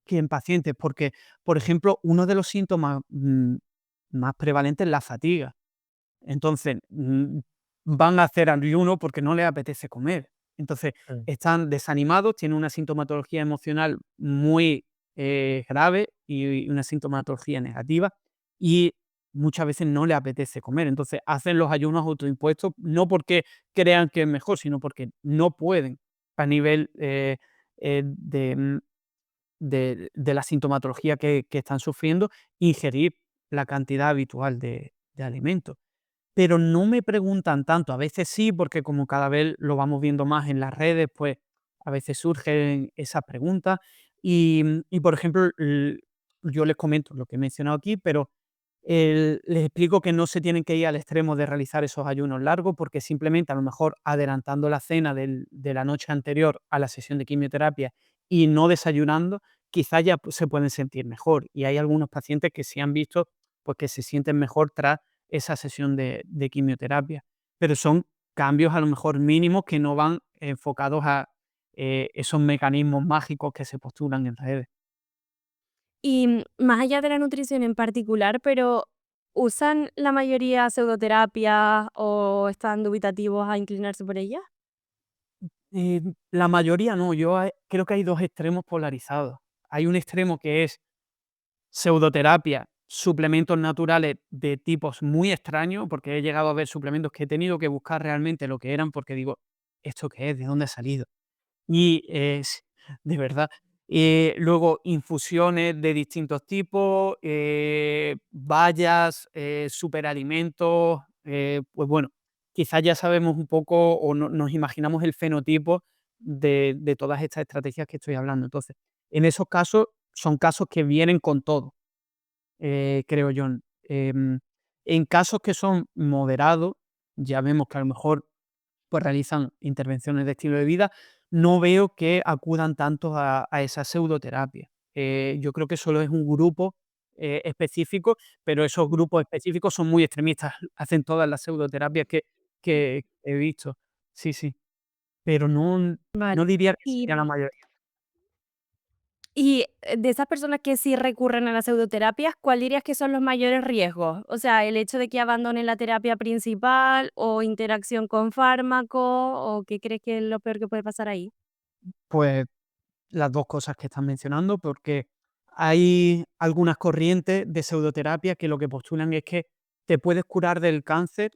que en pacientes, porque, por ejemplo, uno de los síntomas más prevalentes es la fatiga. Entonces, van a hacer ayuno porque no les apetece comer. Entonces, Mm. están desanimados, tienen una sintomatología emocional muy grave y una sintomatología negativa, y muchas veces no les apetece comer. Entonces, hacen los ayunos autoimpuestos no porque crean que es mejor, sino porque no pueden a nivel de la sintomatología que están sufriendo, ingerir la cantidad habitual de alimentos. Pero no me preguntan tanto, a veces sí, porque como cada vez lo vamos viendo más en las redes, pues a veces surgen esas preguntas. Y por ejemplo, yo les comento lo que he mencionado aquí, pero les explico que no se tienen que ir al extremo de realizar esos ayunos largos, porque simplemente a lo mejor adelantando la cena de la noche anterior a la sesión de quimioterapia y no desayunando, quizás ya se pueden sentir mejor. Y hay algunos pacientes que sí han visto pues, que se sienten mejor tras esa sesión de quimioterapia. Pero son cambios a lo mejor mínimos que no van enfocados a esos mecanismos mágicos que se postulan en redes. Y más allá de la nutrición en particular, pero ¿usan la mayoría pseudoterapia o están dubitativos a inclinarse por ella? La mayoría no, creo que hay dos extremos polarizados. Hay un extremo que es pseudoterapia, suplementos naturales de tipos muy extraños, porque he llegado a ver suplementos que he tenido que buscar realmente lo que eran, porque digo, ¿esto qué es? ¿De dónde ha salido? Y es de verdad. Luego infusiones de distintos tipos, bayas, superalimentos, pues bueno, quizás ya sabemos un poco o nos imaginamos el fenotipo de todas estas estrategias que estoy hablando. Entonces, en esos casos son casos que vienen con todo, creo yo. Em, en casos que son moderados, ya vemos que a lo mejor pues realizan intervenciones de estilo de vida, no veo que acudan tanto a esa pseudoterapia. Yo creo que solo es un grupo específico, pero esos grupos específicos son muy extremistas, hacen todas las pseudoterapias que he visto. Sí, sí, pero Vale. no diría que Y, sería la mayoría. de esas personas que sí recurren a las pseudoterapias, ¿cuál dirías que son los mayores riesgos? O sea, el hecho de que abandonen la terapia principal o interacción con fármaco, ¿o qué crees que es lo peor que puede pasar ahí? Pues las dos cosas que estás mencionando, porque hay algunas corrientes de pseudoterapia que lo que postulan es que te puedes curar del cáncer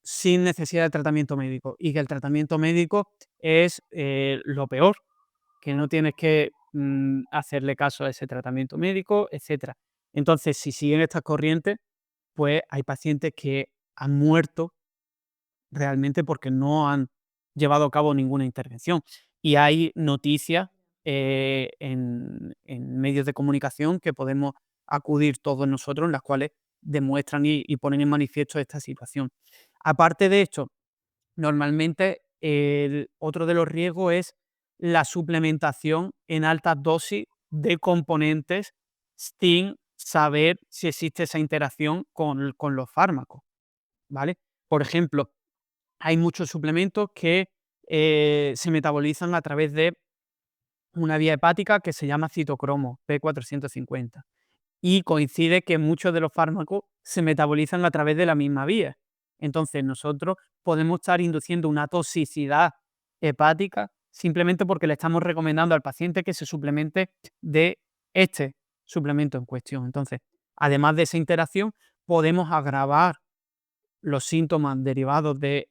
sin necesidad de tratamiento médico, y que el tratamiento médico es lo peor, que no tienes que hacerle caso a ese tratamiento médico, etcétera. Entonces, si siguen estas corrientes, pues hay pacientes que han muerto realmente porque no han llevado a cabo ninguna intervención. Y hay noticias en medios de comunicación que podemos acudir todos nosotros, en las cuales demuestran y ponen en manifiesto esta situación. Aparte de esto, normalmente el otro de los riesgos es la suplementación en altas dosis de componentes sin saber si existe esa interacción con los fármacos, ¿vale? Por ejemplo, hay muchos suplementos que se metabolizan a través de una vía hepática que se llama citocromo P450, y coincide que muchos de los fármacos se metabolizan a través de la misma vía. Entonces nosotros podemos estar induciendo una toxicidad hepática simplemente porque le estamos recomendando al paciente que se suplemente de este suplemento en cuestión. Entonces, además de esa interacción, podemos agravar los síntomas derivados de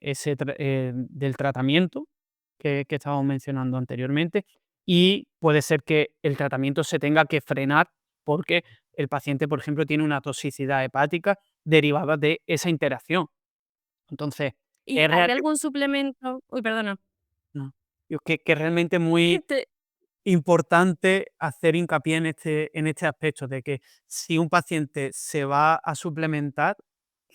del tratamiento que estábamos mencionando anteriormente, y puede ser que el tratamiento se tenga que frenar porque el paciente, por ejemplo, tiene una toxicidad hepática derivada de esa interacción. Entonces, ¿Y es hay real- algún suplemento? Uy, perdona. no, que realmente muy importante hacer hincapié en este aspecto de que si un paciente se va a suplementar,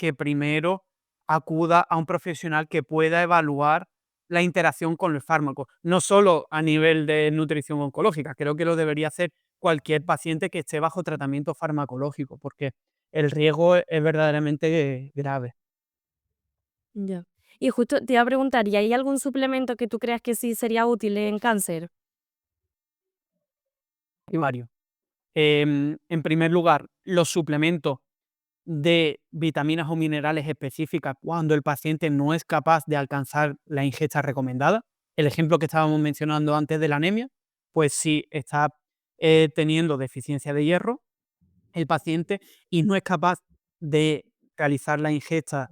que primero acuda a un profesional que pueda evaluar la interacción con el fármaco, no solo a nivel de nutrición oncológica, creo que lo debería hacer cualquier paciente que esté bajo tratamiento farmacológico, porque el riesgo es verdaderamente grave. Ya. Y justo te iba a preguntar, ¿y hay algún suplemento que tú creas que sí sería útil en cáncer? Y varios. En primer lugar, los suplementos de vitaminas o minerales específicas cuando el paciente no es capaz de alcanzar la ingesta recomendada. El ejemplo que estábamos mencionando antes de la anemia, pues si está teniendo deficiencia de hierro el paciente y no es capaz de realizar la ingesta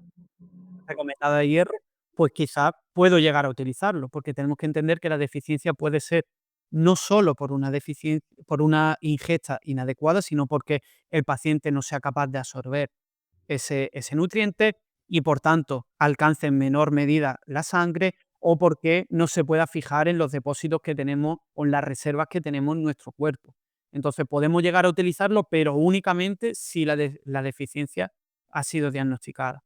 recomendada de hierro, pues quizás puedo llegar a utilizarlo, porque tenemos que entender que la deficiencia puede ser no solo por una por una ingesta inadecuada, sino porque el paciente no sea capaz de absorber ese nutriente y por tanto alcance en menor medida la sangre o porque no se pueda fijar en los depósitos que tenemos o en las reservas que tenemos en nuestro cuerpo. Entonces podemos llegar a utilizarlo, pero únicamente si la deficiencia ha sido diagnosticada.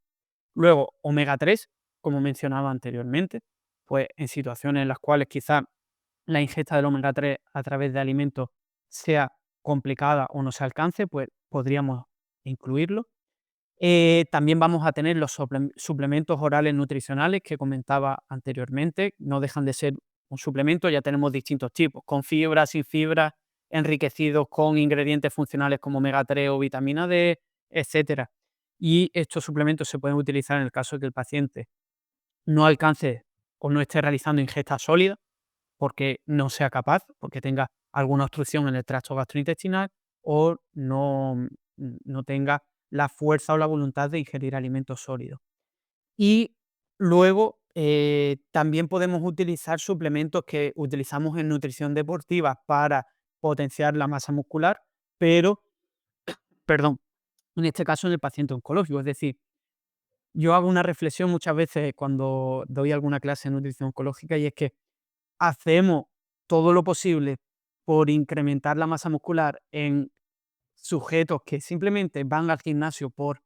Luego, omega 3 como mencionaba anteriormente, pues en situaciones en las cuales quizás la ingesta del omega 3 a través de alimentos sea complicada o no se alcance, pues podríamos incluirlo. También vamos a tener los suplementos orales nutricionales que comentaba anteriormente, no dejan de ser un suplemento, ya tenemos distintos tipos, con fibra, sin fibra, enriquecidos con ingredientes funcionales como omega 3 o vitamina D, etcétera. Y estos suplementos se pueden utilizar en el caso de que el paciente no alcance o no esté realizando ingesta sólida, porque no sea capaz, porque tenga alguna obstrucción en el tracto gastrointestinal o no tenga la fuerza o la voluntad de ingerir alimentos sólidos. Y luego también podemos utilizar suplementos que utilizamos en nutrición deportiva para potenciar la masa muscular, pero, perdón, en este caso en el paciente oncológico. Es decir, yo hago una reflexión muchas veces cuando doy alguna clase de nutrición oncológica y es que hacemos todo lo posible por incrementar la masa muscular en sujetos que simplemente van al gimnasio por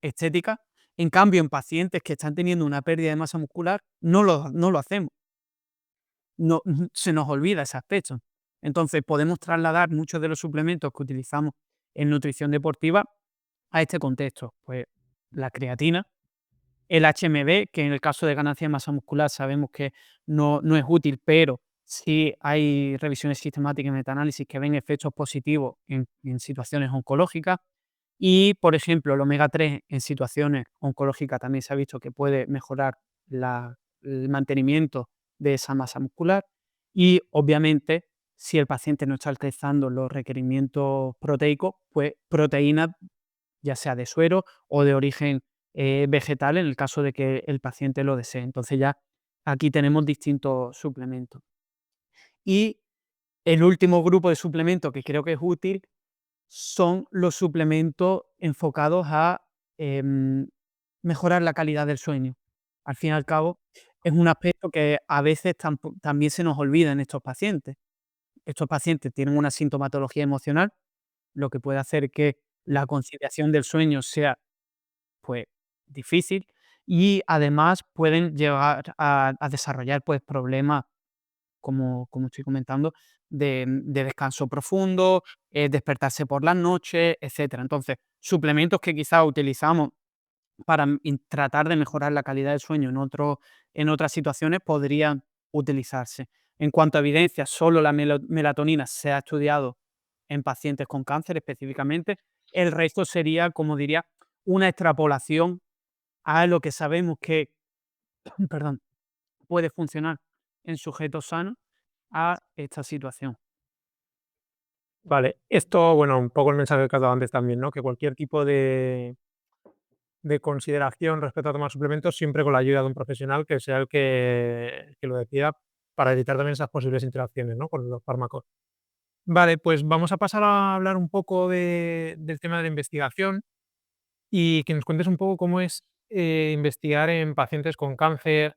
estética. En cambio, en pacientes que están teniendo una pérdida de masa muscular, no lo hacemos. No, se nos olvida ese aspecto. Entonces, podemos trasladar muchos de los suplementos que utilizamos en nutrición deportiva a este contexto. Pues la creatina, el HMB, que en el caso de ganancia de masa muscular sabemos que no es útil, pero sí hay revisiones sistemáticas y metaanálisis que ven efectos positivos en situaciones oncológicas. Y, por ejemplo, el omega 3 en situaciones oncológicas también se ha visto que puede mejorar el mantenimiento de esa masa muscular. Y, obviamente, si el paciente no está alcanzando los requerimientos proteicos, pues proteínas, ya sea de suero o de origen vegetal, en el caso de que el paciente lo desee. Entonces ya aquí tenemos distintos suplementos. Y el último grupo de suplementos que creo que es útil son los suplementos enfocados a mejorar la calidad del sueño. Al fin y al cabo, es un aspecto que a veces también se nos olvida en estos pacientes. Estos pacientes tienen una sintomatología emocional, lo que puede hacer que la conciliación del sueño sea pues difícil y además pueden llegar a desarrollar pues problemas como estoy comentando, de descanso profundo, despertarse por las noches, etcétera. Entonces, suplementos que quizás utilizamos para tratar de mejorar la calidad del sueño en otras situaciones podrían utilizarse. En cuanto a evidencia, solo la melatonina se ha estudiado en pacientes con cáncer específicamente. El resto sería, como diría, una extrapolación a lo que sabemos que, perdón, puede funcionar en sujetos sanos a esta situación. Vale, esto, bueno, un poco el mensaje que has dado antes también, ¿no? Que cualquier tipo de consideración respecto a tomar suplementos, siempre con la ayuda de un profesional que sea el que lo decida para evitar también esas posibles interacciones, ¿no? Con los fármacos. Vale, pues vamos a pasar a hablar un poco del tema de la investigación y que nos cuentes un poco cómo es investigar en pacientes con cáncer,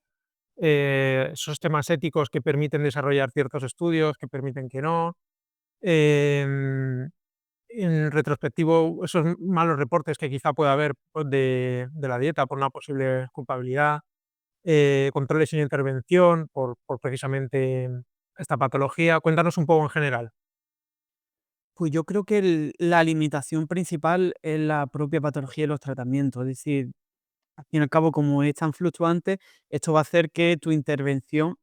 esos temas éticos que permiten desarrollar ciertos estudios, que permiten que no. em, en retrospectivo esos malos reportes que quizá pueda haber, pues, de la dieta por una posible culpabilidad, controles sin intervención por precisamente esta patología. Cuéntanos un poco en general. Pues yo creo que la limitación principal es la propia patología y los tratamientos. Es decir, al fin y al cabo, como es tan fluctuante, esto va a hacer que tu intervención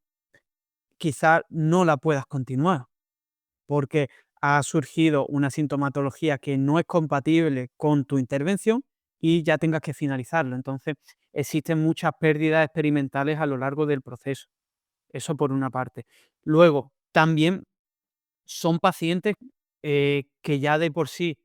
quizás no la puedas continuar, porque ha surgido una sintomatología que no es compatible con tu intervención y ya tengas que finalizarlo. Entonces, existen muchas pérdidas experimentales a lo largo del proceso. Eso por una parte. Luego, también son pacientes que ya de por sí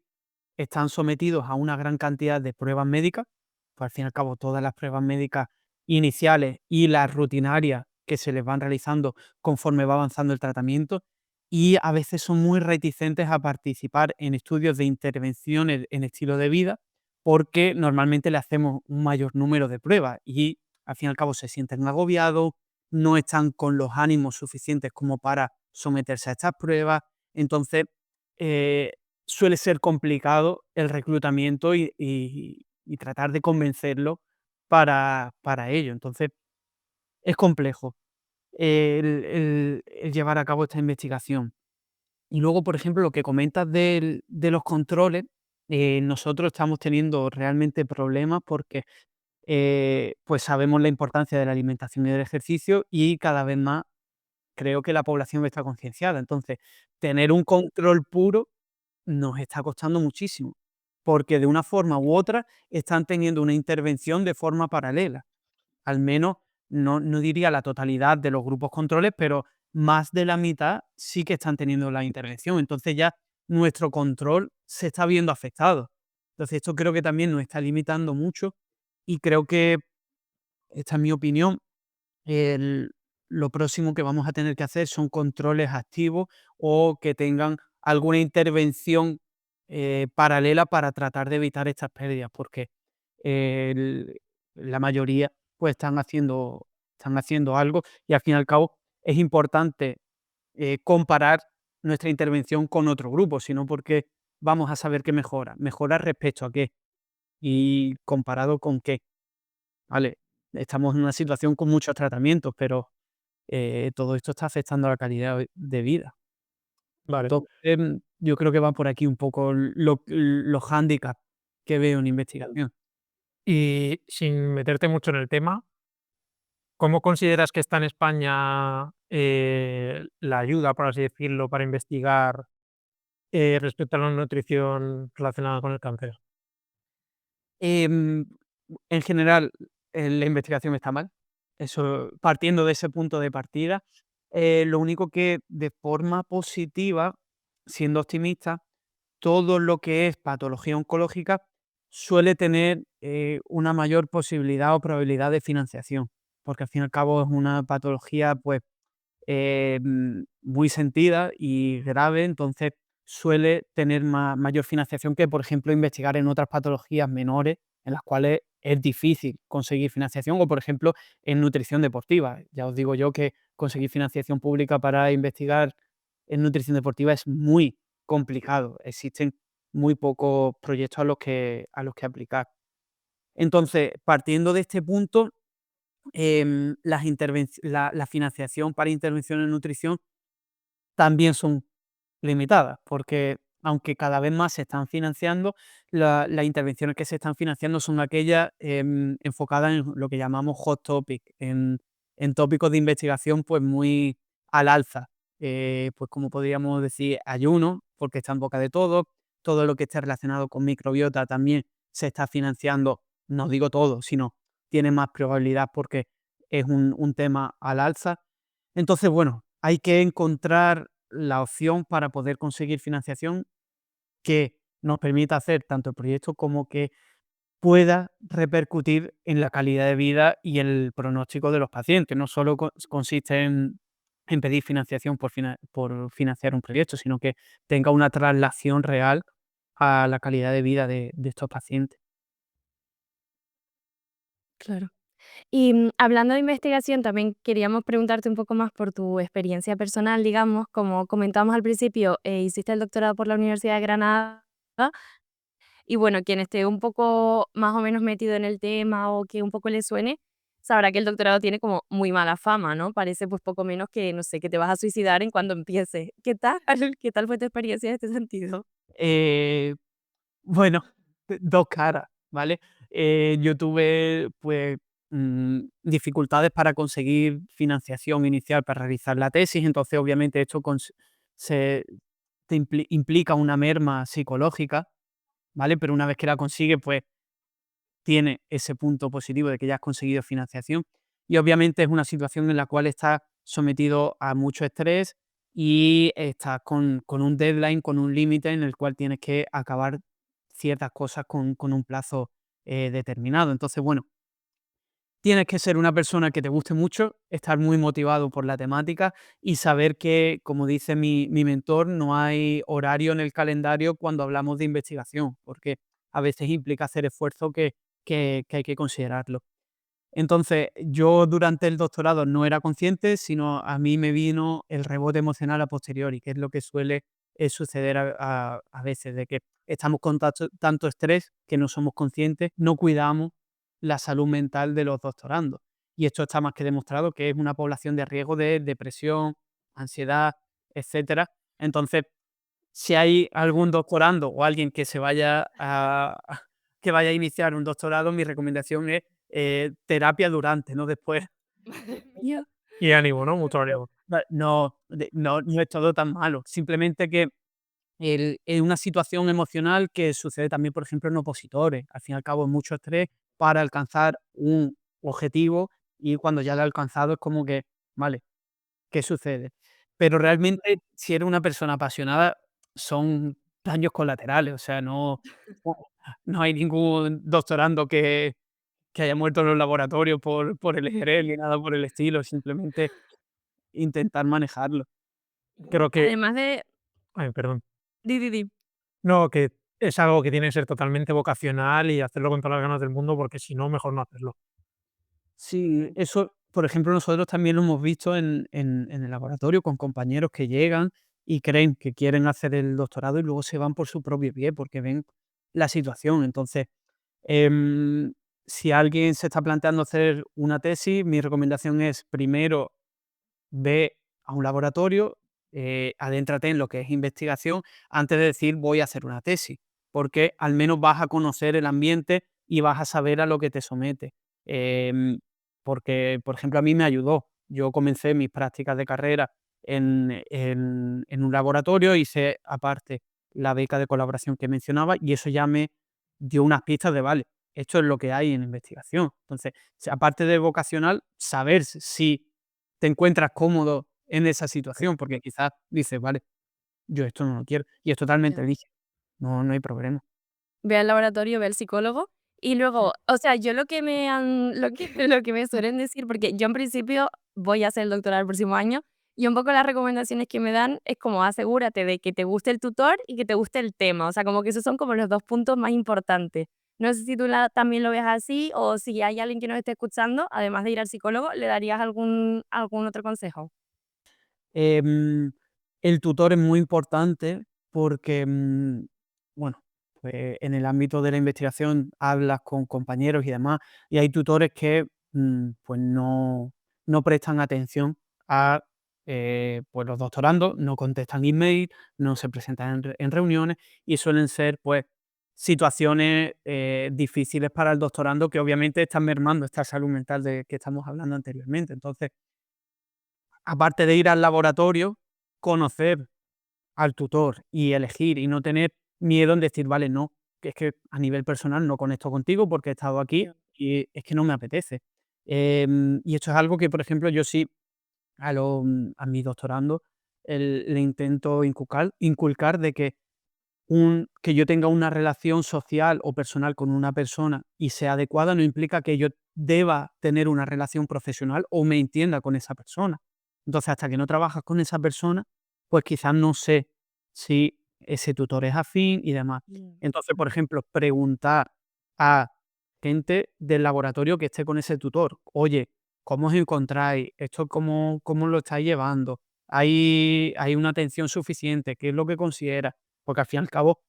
están sometidos a una gran cantidad de pruebas médicas, pues al fin y al cabo todas las pruebas médicas iniciales y las rutinarias que se les van realizando conforme va avanzando el tratamiento, y a veces son muy reticentes a participar en estudios de intervenciones en estilo de vida porque normalmente le hacemos un mayor número de pruebas y al fin y al cabo se sienten agobiados, no están con los ánimos suficientes como para someterse a estas pruebas. Entonces, eh, suele ser complicado el reclutamiento y tratar de convencerlo para ello. Entonces, es complejo el llevar a cabo esta investigación. Y luego, por ejemplo, lo que comentas de los controles, nosotros estamos teniendo realmente problemas porque pues sabemos la importancia de la alimentación y del ejercicio y cada vez más creo que la población está concienciada. Entonces, tener un control puro nos está costando muchísimo, porque de una forma u otra están teniendo una intervención de forma paralela. Al menos, no diría la totalidad de los grupos controles, pero más de la mitad sí que están teniendo la intervención. Entonces ya nuestro control se está viendo afectado. Entonces esto creo que también nos está limitando mucho y creo que, esta es mi opinión, el lo próximo que vamos a tener que hacer son controles activos o que tengan alguna intervención, paralela para tratar de evitar estas pérdidas, porque el la mayoría, pues, están haciendo algo y al fin y al cabo es importante, comparar nuestra intervención con otro grupo, sino porque vamos a saber qué mejora. ¿Mejora respecto a qué? Y comparado con qué, ¿vale? Estamos en una situación con muchos tratamientos, pero todo esto está afectando a la calidad de vida. Vale. Entonces, yo creo que va por aquí un poco los hándicaps que veo en investigación. Y sin meterte mucho en el tema, ¿cómo consideras que está en España, la ayuda, por así decirlo, para investigar, respecto a la nutrición relacionada con el cáncer? Em, en general, la investigación está mal. Eso, partiendo de ese punto de partida, lo único que de forma positiva, siendo optimista, todo lo que es patología oncológica suele tener una mayor posibilidad o probabilidad de financiación, porque al fin y al cabo es una patología pues muy sentida y grave, entonces suele tener mayor financiación que, por ejemplo, investigar en otras patologías menores en las cuales es difícil conseguir financiación, o por ejemplo en nutrición deportiva. Ya os digo yo que conseguir financiación pública para investigar en nutrición deportiva es muy complicado. Existen muy pocos proyectos a los que aplicar. Entonces, partiendo de este punto, la financiación para intervención en nutrición también son limitadas, porque aunque cada vez más se están financiando, las intervenciones que se están financiando son aquellas enfocadas en lo que llamamos hot topic, en tópicos de investigación pues muy al alza. Pues como podríamos decir, ayuno, porque está en boca de todo lo que esté relacionado con microbiota también se está financiando, no digo todo, sino tiene más probabilidad porque es un tema al alza. Entonces, bueno, hay que encontrar la opción para poder conseguir financiación que nos permita hacer tanto el proyecto como que pueda repercutir en la calidad de vida y el pronóstico de los pacientes. No solo consiste en pedir financiación por financiar un proyecto, sino que tenga una traslación real a la calidad de vida de estos pacientes. Claro. Y hablando de investigación, también queríamos preguntarte un poco más por tu experiencia personal, digamos, como comentamos al principio, hiciste el doctorado por la Universidad de Granada. Y bueno, quien esté un poco más o menos metido en el tema o que un poco le suene, sabrá que el doctorado tiene como muy mala fama, ¿no? Parece pues poco menos que, no sé, que te vas a suicidar en cuando empieces. ¿Qué tal? ¿Qué tal fue tu experiencia en este sentido? Eh, bueno, dos caras, ¿vale? Yo tuve, pues, dificultades para conseguir financiación inicial para realizar la tesis, entonces obviamente esto se implica una merma psicológica, ¿vale? Pero una vez que la consigues, pues tiene ese punto positivo de que ya has conseguido financiación y obviamente es una situación en la cual estás sometido a mucho estrés y estás con un deadline, con un límite en el cual tienes que acabar ciertas cosas con un plazo determinado. Entonces, bueno, tienes que ser una persona que te guste mucho, estar muy motivado por la temática y saber que, como dice mi mentor, no hay horario en el calendario cuando hablamos de investigación, porque a veces implica hacer esfuerzo que hay que considerarlo. Entonces, yo durante el doctorado no era consciente, sino a mí me vino el rebote emocional a posteriori, que es lo que suele suceder a veces, de que estamos con tanto estrés que no somos conscientes, no cuidamos la salud mental de los doctorandos. Y esto está más que demostrado que es una población de riesgo de depresión, ansiedad, etcétera. Entonces, si hay algún doctorando o alguien que se vaya que vaya a iniciar un doctorado, mi recomendación es terapia durante, no después. Madre mía. Y ánimo, ¿no? Mucho ánimo. No es todo tan malo. Simplemente que es una situación emocional que sucede también, por ejemplo, en opositores. Al fin y al cabo, es mucho estrés para alcanzar un objetivo y cuando ya lo he alcanzado es como que, vale, ¿qué sucede? Pero realmente, si eres una persona apasionada, son daños colaterales, o sea, no no hay ningún doctorando que haya muerto en los laboratorios por el estrés ni nada por el estilo, simplemente intentar manejarlo. Creo que Además de... ay, perdón. Di, di, di. No, que es algo que tiene que ser totalmente vocacional y hacerlo con todas las ganas del mundo, porque si no, mejor no hacerlo. Sí, eso, por ejemplo, nosotros también lo hemos visto en el laboratorio con compañeros que llegan y creen que quieren hacer el doctorado y luego se van por su propio pie porque ven la situación. Entonces, Em, si alguien se está planteando hacer una tesis, mi recomendación es primero ve a un laboratorio, adéntrate en lo que es investigación antes de decir voy a hacer una tesis, porque al menos vas a conocer el ambiente y vas a saber a lo que te sometes. Em, Porque, por ejemplo, a mí me ayudó. Yo comencé mis prácticas de carrera en un laboratorio, hice aparte la beca de colaboración que mencionaba y eso ya me dio unas pistas de, vale, esto es lo que hay en investigación. Entonces, aparte de vocacional, saber si te encuentras cómodo en esa situación, porque quizás dices, vale, yo esto no lo quiero, y es totalmente Ya. lícito, no hay problema. Ve al laboratorio, ve al psicólogo y luego, o sea, yo lo que me han lo que lo que me suelen decir, porque yo en principio voy a hacer el doctorado el próximo año, y un poco las recomendaciones que me dan es como asegúrate de que te guste el tutor y que te guste el tema, o sea, como que esos son como los 2 puntos más importantes. No sé si tú también lo ves así o si hay alguien que nos esté escuchando, además de ir al psicólogo, ¿le darías algún otro consejo? Em, el tutor es muy importante porque, bueno, pues en el ámbito de la investigación hablas con compañeros y demás, y hay tutores que pues no prestan atención a pues los doctorandos, no contestan email, no se presentan en reuniones y suelen ser pues situaciones difíciles para el doctorando que obviamente están mermando esta salud mental de que estamos hablando anteriormente. Entonces, aparte de ir al laboratorio, conocer al tutor y elegir y no tener miedo en decir, vale, no, que es que a nivel personal no conecto contigo porque he estado aquí Ya. y es que no me apetece. Y esto es algo que, por ejemplo, yo sí a mi doctorando le intento inculcar de que que yo tenga una relación social o personal con una persona y sea adecuada no implica que yo deba tener una relación profesional o me entienda con esa persona. Entonces, hasta que no trabajas con esa persona, pues quizás no sé si ese tutor es afín y demás. Mm. Entonces, por ejemplo, preguntar a gente del laboratorio que esté con ese tutor, oye, ¿cómo os encontráis? ¿Esto cómo lo estáis llevando? ¿Hay una atención suficiente? ¿Qué es lo que considera? Porque al fin y al cabo,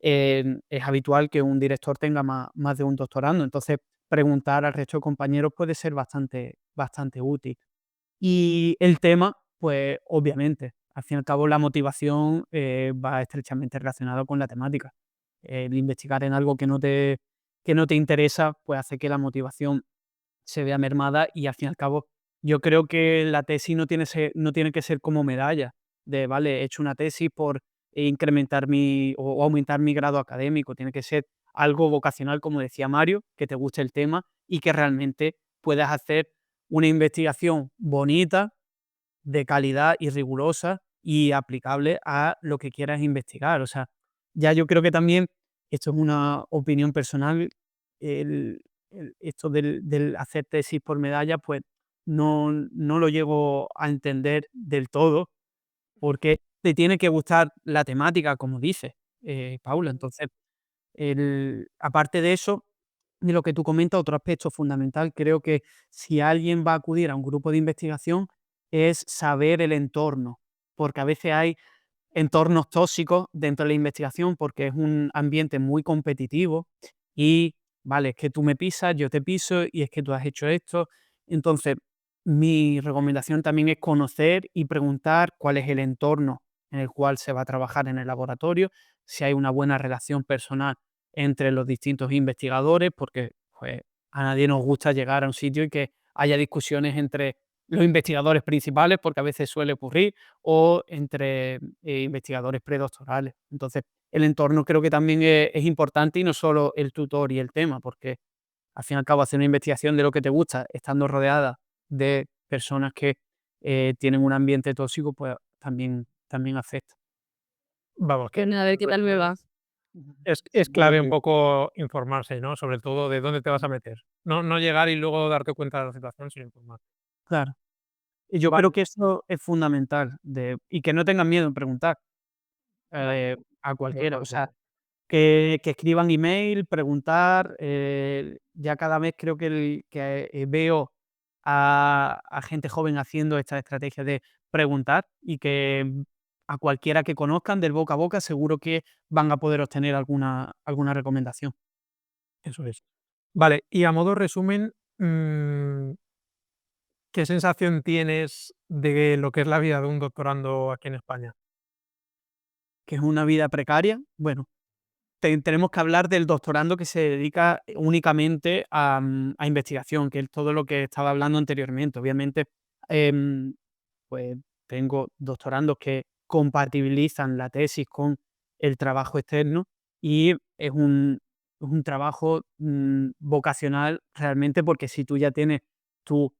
es habitual que un director tenga más de un doctorando. Entonces, preguntar al resto de compañeros puede ser bastante útil. Y el tema, pues obviamente, al fin y al cabo la motivación va estrechamente relacionada con la temática. El investigar en algo que no te interesa, pues hace que la motivación se vea mermada y al fin y al cabo yo creo que la tesis no tiene que ser como medalla de, vale, he hecho una tesis por incrementar o aumentar mi grado académico, tiene que ser algo vocacional, como decía Mario, que te guste el tema y que realmente puedas hacer una investigación bonita, de calidad y rigurosa y aplicable a lo que quieras investigar. O sea, ya yo creo que también, esto es una opinión personal, el, esto del hacer tesis por medalla, pues no lo llego a entender del todo, porque te tiene que gustar la temática, como dice Paula. Entonces, aparte de eso, de lo que tú comentas, otro aspecto fundamental, creo que si alguien va a acudir a un grupo de investigación es saber el entorno, porque a veces hay entornos tóxicos dentro de la investigación porque es un ambiente muy competitivo y, vale, es que tú me pisas, yo te piso y es que tú has hecho esto. Entonces, mi recomendación también es conocer y preguntar cuál es el entorno en el cual se va a trabajar en el laboratorio, si hay una buena relación personal entre los distintos investigadores, porque pues, a nadie nos gusta llegar a un sitio y que haya discusiones entre los investigadores principales, porque a veces suele ocurrir, o entre investigadores predoctorales. Entonces, el entorno creo que también es importante y no solo el tutor y el tema, porque al fin y al cabo hacer una investigación de lo que te gusta, estando rodeada de personas que tienen un ambiente tóxico, pues también afecta. Vamos, que Bueno, a ver qué tal me va. es clave un poco informarse, ¿no? Sobre todo de dónde te vas a meter. No llegar y luego darte cuenta de la situación, sino informar. Claro. Y yo Vale, creo que eso es fundamental, y que no tengan miedo en preguntar a me cualquiera. O parece sea, bien. que escriban email, preguntar. Ya cada vez creo que veo a gente joven haciendo esta estrategia de preguntar y que a cualquiera que conozcan del boca a boca seguro que van a poder obtener alguna recomendación. Eso es. Vale, y a modo resumen, ¿qué sensación tienes de lo que es la vida de un doctorando aquí en España? Que es una vida precaria. Bueno, tenemos que hablar del doctorando que se dedica únicamente a investigación, que es todo lo que estaba hablando anteriormente. Obviamente, em, pues tengo doctorandos que compatibilizan la tesis con el trabajo externo y es un trabajo vocacional realmente, porque si tú ya tienes tu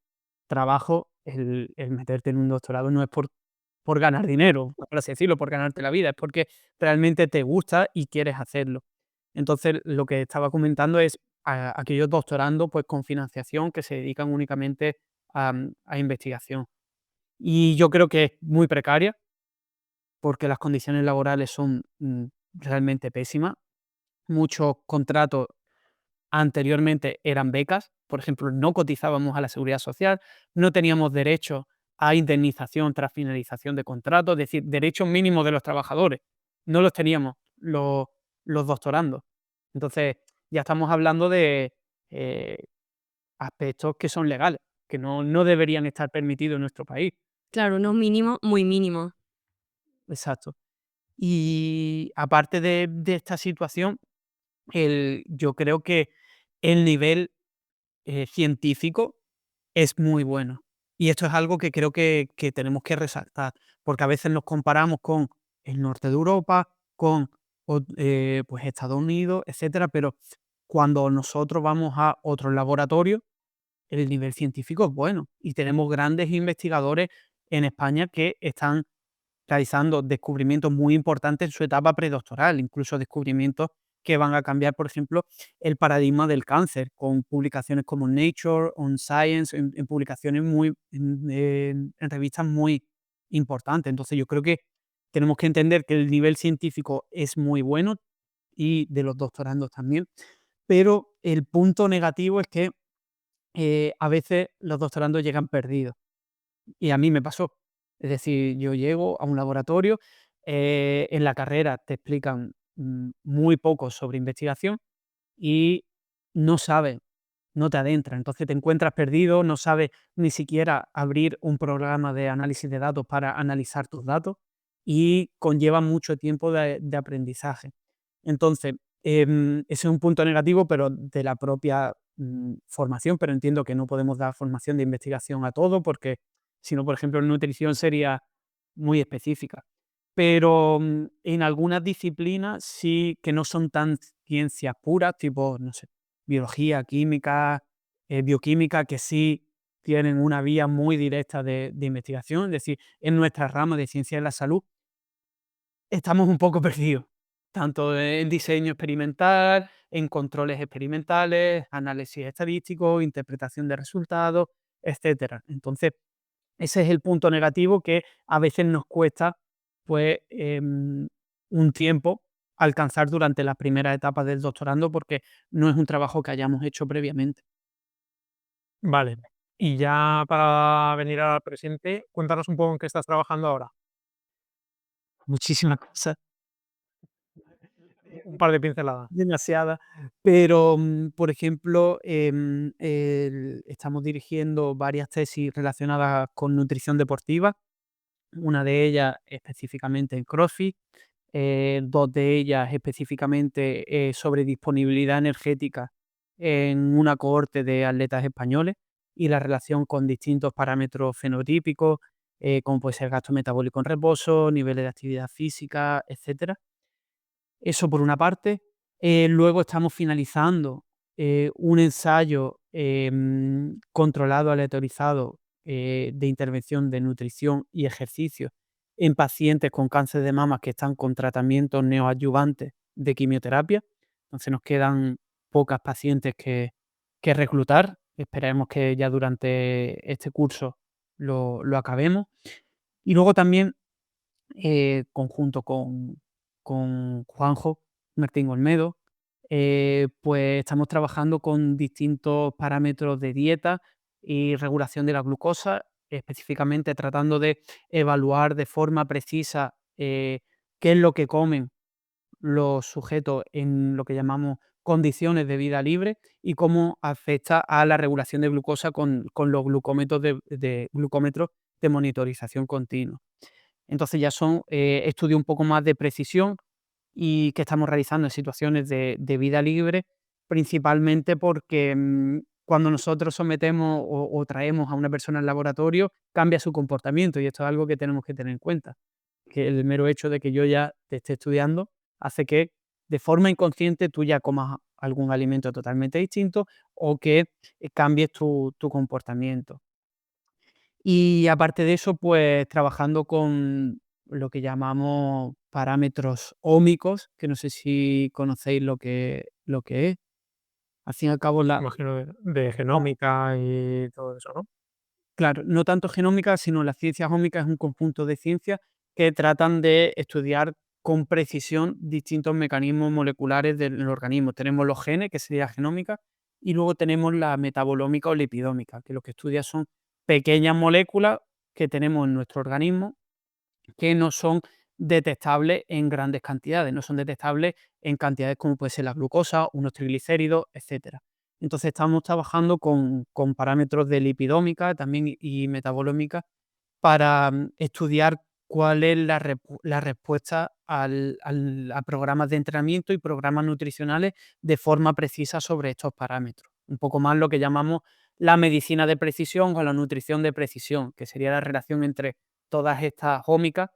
trabajo, el meterte en un doctorado no es por ganar dinero, por así decirlo, por ganarte la vida, es porque realmente te gusta y quieres hacerlo. Entonces, lo que estaba comentando es a aquellos doctorandos pues, con financiación que se dedican únicamente a investigación. Y yo creo que es muy precaria porque las condiciones laborales son realmente pésimas. Muchos contratos anteriormente eran becas, por ejemplo, no cotizábamos a la seguridad social, no teníamos derecho a indemnización tras finalización de contrato, es decir, derechos mínimos de los trabajadores, no los teníamos los doctorandos. Entonces, ya estamos hablando de eh, aspectos que son legales, que no deberían estar permitidos en nuestro país. Claro, unos mínimos muy mínimos. Exacto. Y aparte de esta situación, yo creo que el nivel científico es muy bueno. Y esto es algo que creo que tenemos que resaltar, porque a veces nos comparamos con el norte de Europa, con pues Estados Unidos, etcétera, pero cuando nosotros vamos a otros laboratorios, el nivel científico es bueno y tenemos grandes investigadores en España que están realizando descubrimientos muy importantes en su etapa predoctoral, incluso descubrimientos que van a cambiar, por ejemplo, el paradigma del cáncer, con publicaciones como Nature, On Science, en publicaciones en revistas muy importantes. Entonces, yo creo que tenemos que entender que el nivel científico es muy bueno y de los doctorandos también, pero el punto negativo es que a veces los doctorandos llegan perdidos. Y a mí me pasó. Es decir, yo llego a un laboratorio, en la carrera te explican muy poco sobre investigación y no sabes, no te adentras. Entonces te encuentras perdido, no sabes ni siquiera abrir un programa de análisis de datos para analizar tus datos y conlleva mucho tiempo de aprendizaje. Entonces, ese es un punto negativo, pero de la propia formación, pero entiendo que no podemos dar formación de investigación a todo porque si no, por ejemplo, en nutrición sería muy específica. Pero en algunas disciplinas sí que no son tan ciencias puras, tipo, no sé, biología, química, bioquímica, que sí tienen una vía muy directa de investigación. Es decir, en nuestra rama de ciencia de la salud estamos un poco perdidos, tanto en diseño experimental, en controles experimentales, análisis estadístico, interpretación de resultados, etcétera. Entonces, ese es el punto negativo que a veces nos cuesta, pues, un tiempo alcanzar durante las primeras etapas del doctorando, porque no es un trabajo que hayamos hecho previamente. Vale. Y ya para venir al presente, cuéntanos un poco en qué estás trabajando ahora. Muchísimas cosas, Un par de pinceladas. demasiadas, pero, por ejemplo, estamos dirigiendo varias tesis relacionadas con nutrición deportiva, una de ellas específicamente en CrossFit, 2 de ellas específicamente, sobre disponibilidad energética en una cohorte de atletas españoles y la relación con distintos parámetros fenotípicos, como puede ser gasto metabólico en reposo, niveles de actividad física, etcétera. Eso por una parte. Luego estamos finalizando un ensayo controlado, aleatorizado, de intervención de nutrición y ejercicio en pacientes con cáncer de mama que están con tratamientos neoadyuvantes de quimioterapia. Entonces nos quedan pocas pacientes que reclutar. Esperemos que ya durante este curso lo acabemos. Y luego también conjunto con Juanjo Martín Olmedo, pues estamos trabajando con distintos parámetros de dieta y regulación de la glucosa, específicamente tratando de evaluar de forma precisa qué es lo que comen los sujetos en lo que llamamos condiciones de vida libre y cómo afecta a la regulación de glucosa con los glucómetros de glucómetros de monitorización continua. Entonces ya son estudios un poco más de precisión y que estamos realizando en situaciones de vida libre, principalmente porque cuando nosotros sometemos o traemos a una persona al laboratorio, cambia su comportamiento y esto es algo que tenemos que tener en cuenta, que el mero hecho de que yo ya te esté estudiando hace que de forma inconsciente tú ya comas algún alimento totalmente distinto o que cambies tu comportamiento. Y aparte de eso, pues trabajando con lo que llamamos parámetros ómicos, que no sé si conocéis lo que es. Al fin y al cabo, Imagino de genómica y todo eso, ¿no? claro, no tanto genómica, sino las ciencias ómicas es un conjunto de ciencias que tratan de estudiar con precisión distintos mecanismos moleculares del organismo. Tenemos los genes, que sería genómica, y luego tenemos la metabolómica o lipidómica, que lo que estudia son pequeñas moléculas que tenemos en nuestro organismo que no son detectables en grandes cantidades, no son detectables en cantidades como puede ser la glucosa, unos triglicéridos, etcétera. Entonces estamos trabajando con parámetros de lipidómica también y metabolómica para estudiar cuál es la respuesta a programas de entrenamiento y programas nutricionales de forma precisa sobre estos parámetros. Un poco más lo que llamamos la medicina de precisión o la nutrición de precisión, que sería la relación entre todas estas ómicas.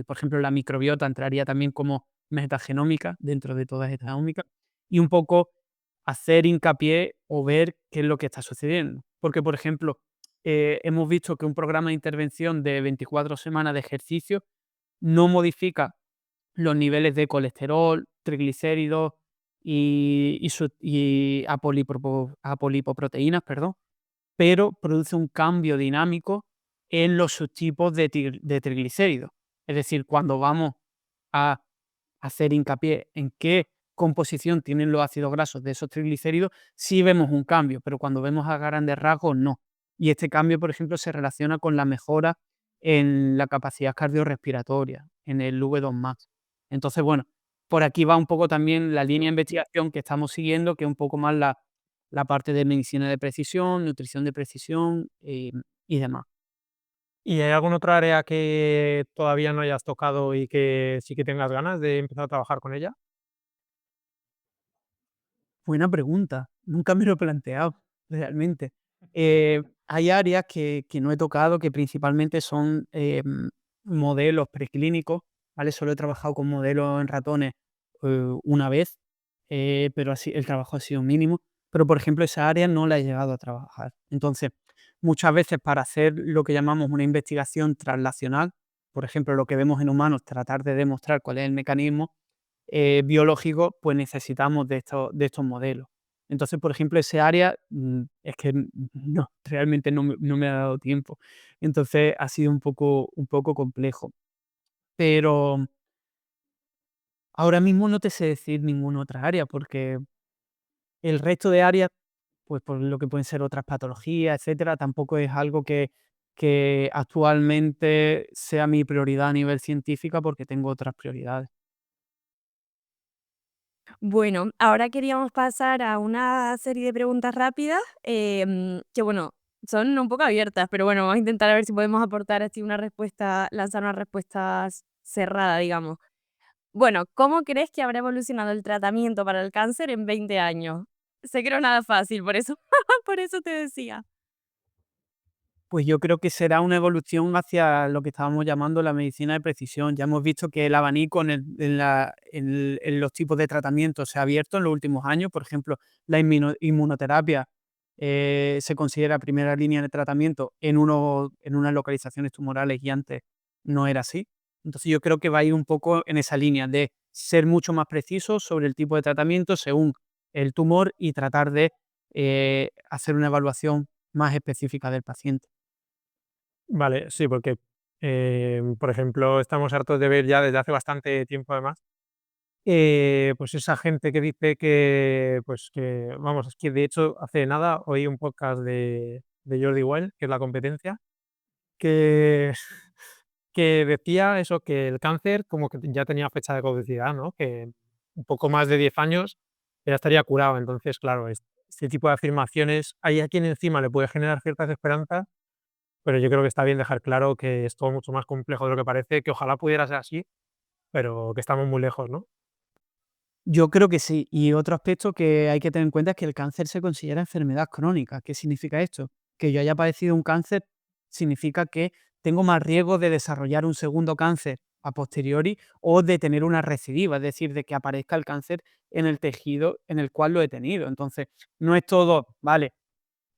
Por ejemplo, la microbiota entraría también como metagenómica dentro de todas estas ómicas, y un poco hacer hincapié o ver qué es lo que está sucediendo. Porque, por ejemplo, hemos visto que un programa de intervención de 24 semanas de ejercicio no modifica los niveles de colesterol, triglicéridos y apolipoproteínas, perdón, pero produce un cambio dinámico en los subtipos de triglicéridos. Es decir, cuando vamos a hacer hincapié en qué composición tienen los ácidos grasos de esos triglicéridos, sí vemos un cambio, pero cuando vemos a grandes rasgos, no. Y este cambio, por ejemplo, se relaciona con la mejora en la capacidad cardiorrespiratoria, en el V2 max. Entonces, bueno, por aquí va un poco también la línea de investigación que estamos siguiendo, que es un poco más la parte de medicina de precisión, nutrición de precisión, y demás. ¿Y hay alguna otra área que todavía no hayas tocado y que sí que tengas ganas de empezar a trabajar con ella? Buena pregunta, nunca me lo he planteado, realmente. Hay áreas que no he tocado, que principalmente son, modelos preclínicos, ¿vale? Solo he trabajado con modelos en ratones, una vez, pero así el trabajo ha sido mínimo. Pero, por ejemplo, esa área no la he llegado a trabajar. Entonces, muchas veces para hacer lo que llamamos una investigación translacional, por ejemplo, lo que vemos en humanos, tratar de demostrar cuál es el mecanismo, biológico, pues necesitamos de estos modelos. Entonces, por ejemplo, ese área, es que no, realmente no me ha dado tiempo. Entonces, ha sido un poco complejo. Pero ahora mismo no te sé decir ninguna otra área, porque el resto de áreas, pues, por lo que pueden ser otras patologías, etcétera, tampoco es algo que actualmente sea mi prioridad a nivel científica, porque tengo otras prioridades. Bueno, ahora queríamos pasar a una serie de preguntas rápidas, que bueno, son un poco abiertas, pero bueno, vamos a intentar a ver si podemos aportar así una respuesta, lanzar una respuesta cerrada, digamos. Bueno, ¿cómo crees que habrá evolucionado el tratamiento para el cáncer en 20 años? Sé que no es nada fácil, por eso, por eso te decía. Pues yo creo que será una evolución hacia lo que estábamos llamando la medicina de precisión. Ya hemos visto que el abanico en los tipos de tratamiento se ha abierto en los últimos años. Por ejemplo, la inmunoterapia, se considera primera línea de tratamiento en unas localizaciones tumorales, y antes no era así. Entonces yo creo que va a ir un poco en esa línea de ser mucho más preciso sobre el tipo de tratamiento según el tumor, y tratar de, hacer una evaluación más específica del paciente. Vale, sí, porque, por ejemplo, estamos hartos de ver ya desde hace bastante tiempo además, pues esa gente que dice que, pues que, vamos, es que de hecho hace nada oí un podcast de Jordi Wild, que es La Competencia, que, que decía eso, que el cáncer como que ya tenía fecha de caducidad, ¿no? Que un poco más de 10 años ya estaría curado. Entonces, claro, este tipo de afirmaciones, hay a quien encima le puede generar ciertas esperanzas, pero yo creo que está bien dejar claro que es todo mucho más complejo de lo que parece, que ojalá pudiera ser así, pero que estamos muy lejos, ¿no? Yo creo que sí. Y otro aspecto que hay que tener en cuenta es que el cáncer se considera enfermedad crónica. ¿Qué significa esto? Que yo haya padecido un cáncer significa que tengo más riesgo de desarrollar un segundo cáncer a posteriori, o de tener una recidiva, es decir, de que aparezca el cáncer en el tejido en el cual lo he tenido. Entonces, no es todo, vale,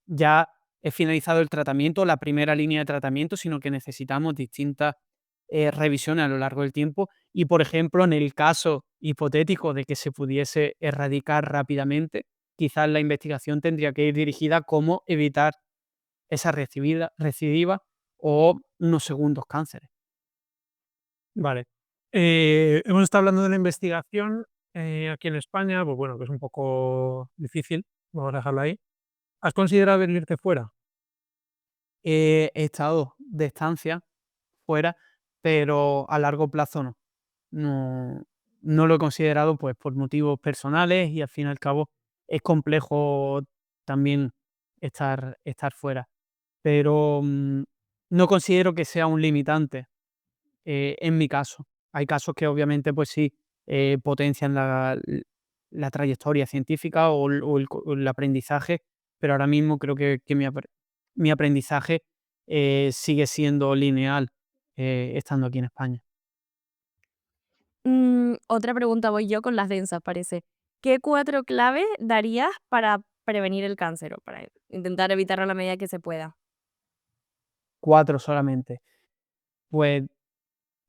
ya he finalizado el tratamiento, la primera línea de tratamiento, sino que necesitamos distintas, revisiones a lo largo del tiempo. Y, por ejemplo, en el caso hipotético de que se pudiese erradicar rápidamente, quizás la investigación tendría que ir dirigida a cómo evitar esa recidiva o unos segundos cánceres. Vale. Hemos estado hablando de la investigación aquí en España, pues bueno, que es un poco difícil, vamos a dejarlo ahí. ¿Has considerado venirte fuera? He estado de estancia fuera, pero a largo plazo no. No, no lo he considerado, pues, por motivos personales, y al fin y al cabo es complejo también estar fuera. Pero, no considero que sea un limitante, en mi caso. Hay casos que obviamente, pues sí, potencian la trayectoria científica o el aprendizaje, pero ahora mismo creo que mi aprendizaje, sigue siendo lineal, estando aquí en España. Otra pregunta voy yo con las densas, parece. ¿Qué 4 claves darías para prevenir el cáncer o para intentar evitarlo a la medida que se pueda? 4 solamente. Pues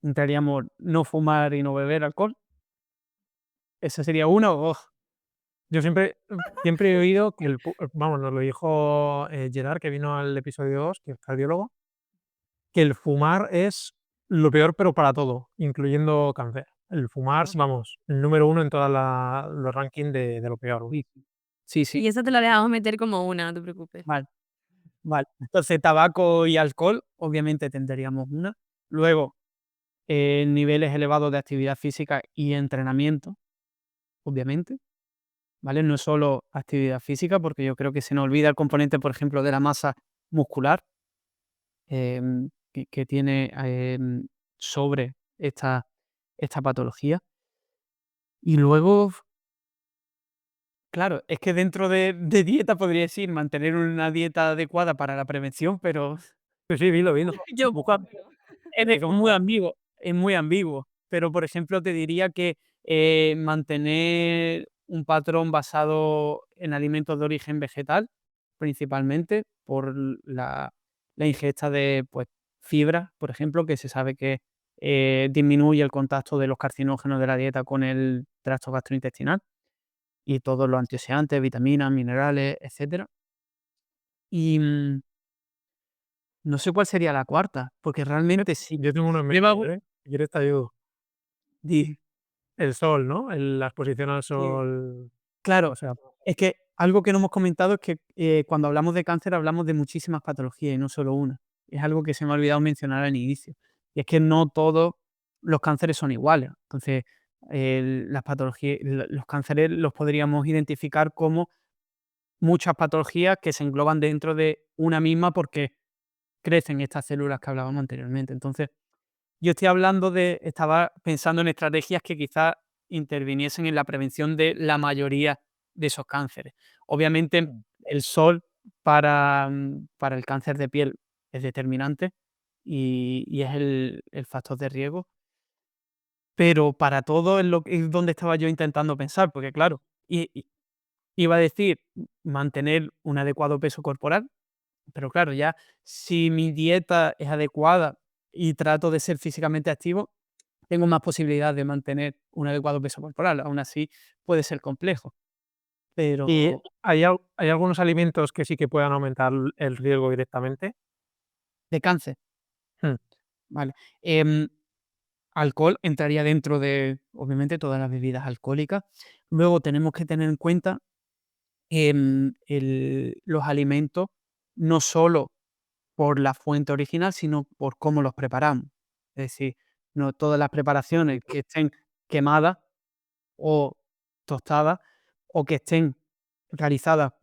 entraríamos no fumar y no beber alcohol. Esa sería una, o 2. Yo siempre he oído que vamos, nos lo dijo Gerard, que vino al episodio 2, que es cardiólogo, que el fumar es lo peor, pero para todo, incluyendo cáncer. El fumar, vamos, el número uno en todos los rankings de lo peor. Sí, sí, sí. Y eso te lo dejamos meter como una, no te preocupes. Vale, vale. Entonces, tabaco y alcohol, obviamente tendríamos una. Luego, niveles elevados de actividad física y entrenamiento, obviamente, ¿vale? No es solo actividad física, porque yo creo que se nos olvida el componente, por ejemplo, de la masa muscular, que tiene sobre esta patología. Y luego, claro, es que dentro de dieta podría decir mantener una dieta adecuada para la prevención, pero Sí, sí, dilo, dilo. Yo busca- es muy ambiguo. Pero, por ejemplo, te diría que mantener un patrón basado en alimentos de origen vegetal, principalmente por la ingesta de pues, fibra, por ejemplo, que se sabe que disminuye el contacto de los carcinógenos de la dieta con el tracto gastrointestinal y todos los antioxidantes, vitaminas, minerales, etcétera. Y no sé cuál sería la cuarta, porque realmente sí. Yo tengo uno en mente, Lleva algo- ¿eh? Si quieres te ayudo. di- El sol, ¿no? La exposición al Sí. sol, Claro, o sea, es que algo que no hemos comentado es que cuando hablamos de cáncer hablamos de muchísimas patologías y no solo una. Es algo que se me ha olvidado mencionar al inicio. Y es que no todos los cánceres son iguales. Entonces, las patologías, los cánceres los podríamos identificar como muchas patologías que se engloban dentro de una misma porque crecen estas células que hablábamos anteriormente. Entonces, estaba pensando en estrategias que quizás interviniesen en la prevención de la mayoría de esos cánceres. Obviamente, el sol para el cáncer de piel es determinante y es el factor de riesgo, pero para todo es donde estaba yo intentando pensar, porque claro, iba a decir mantener un adecuado peso corporal, pero claro, ya si mi dieta es adecuada y trato de ser físicamente activo, tengo más posibilidad de mantener un adecuado peso corporal. Aún así, puede ser complejo, ¿y pero hay algunos alimentos que sí que puedan aumentar el riesgo directamente? de cáncer, Mm, vale. Em, Alcohol entraría dentro de, obviamente, todas las bebidas alcohólicas. Luego tenemos que tener en cuenta los alimentos, no solo por la fuente original, sino por cómo los preparamos. Es decir, no todas las preparaciones que estén quemadas o tostadas o que estén realizadas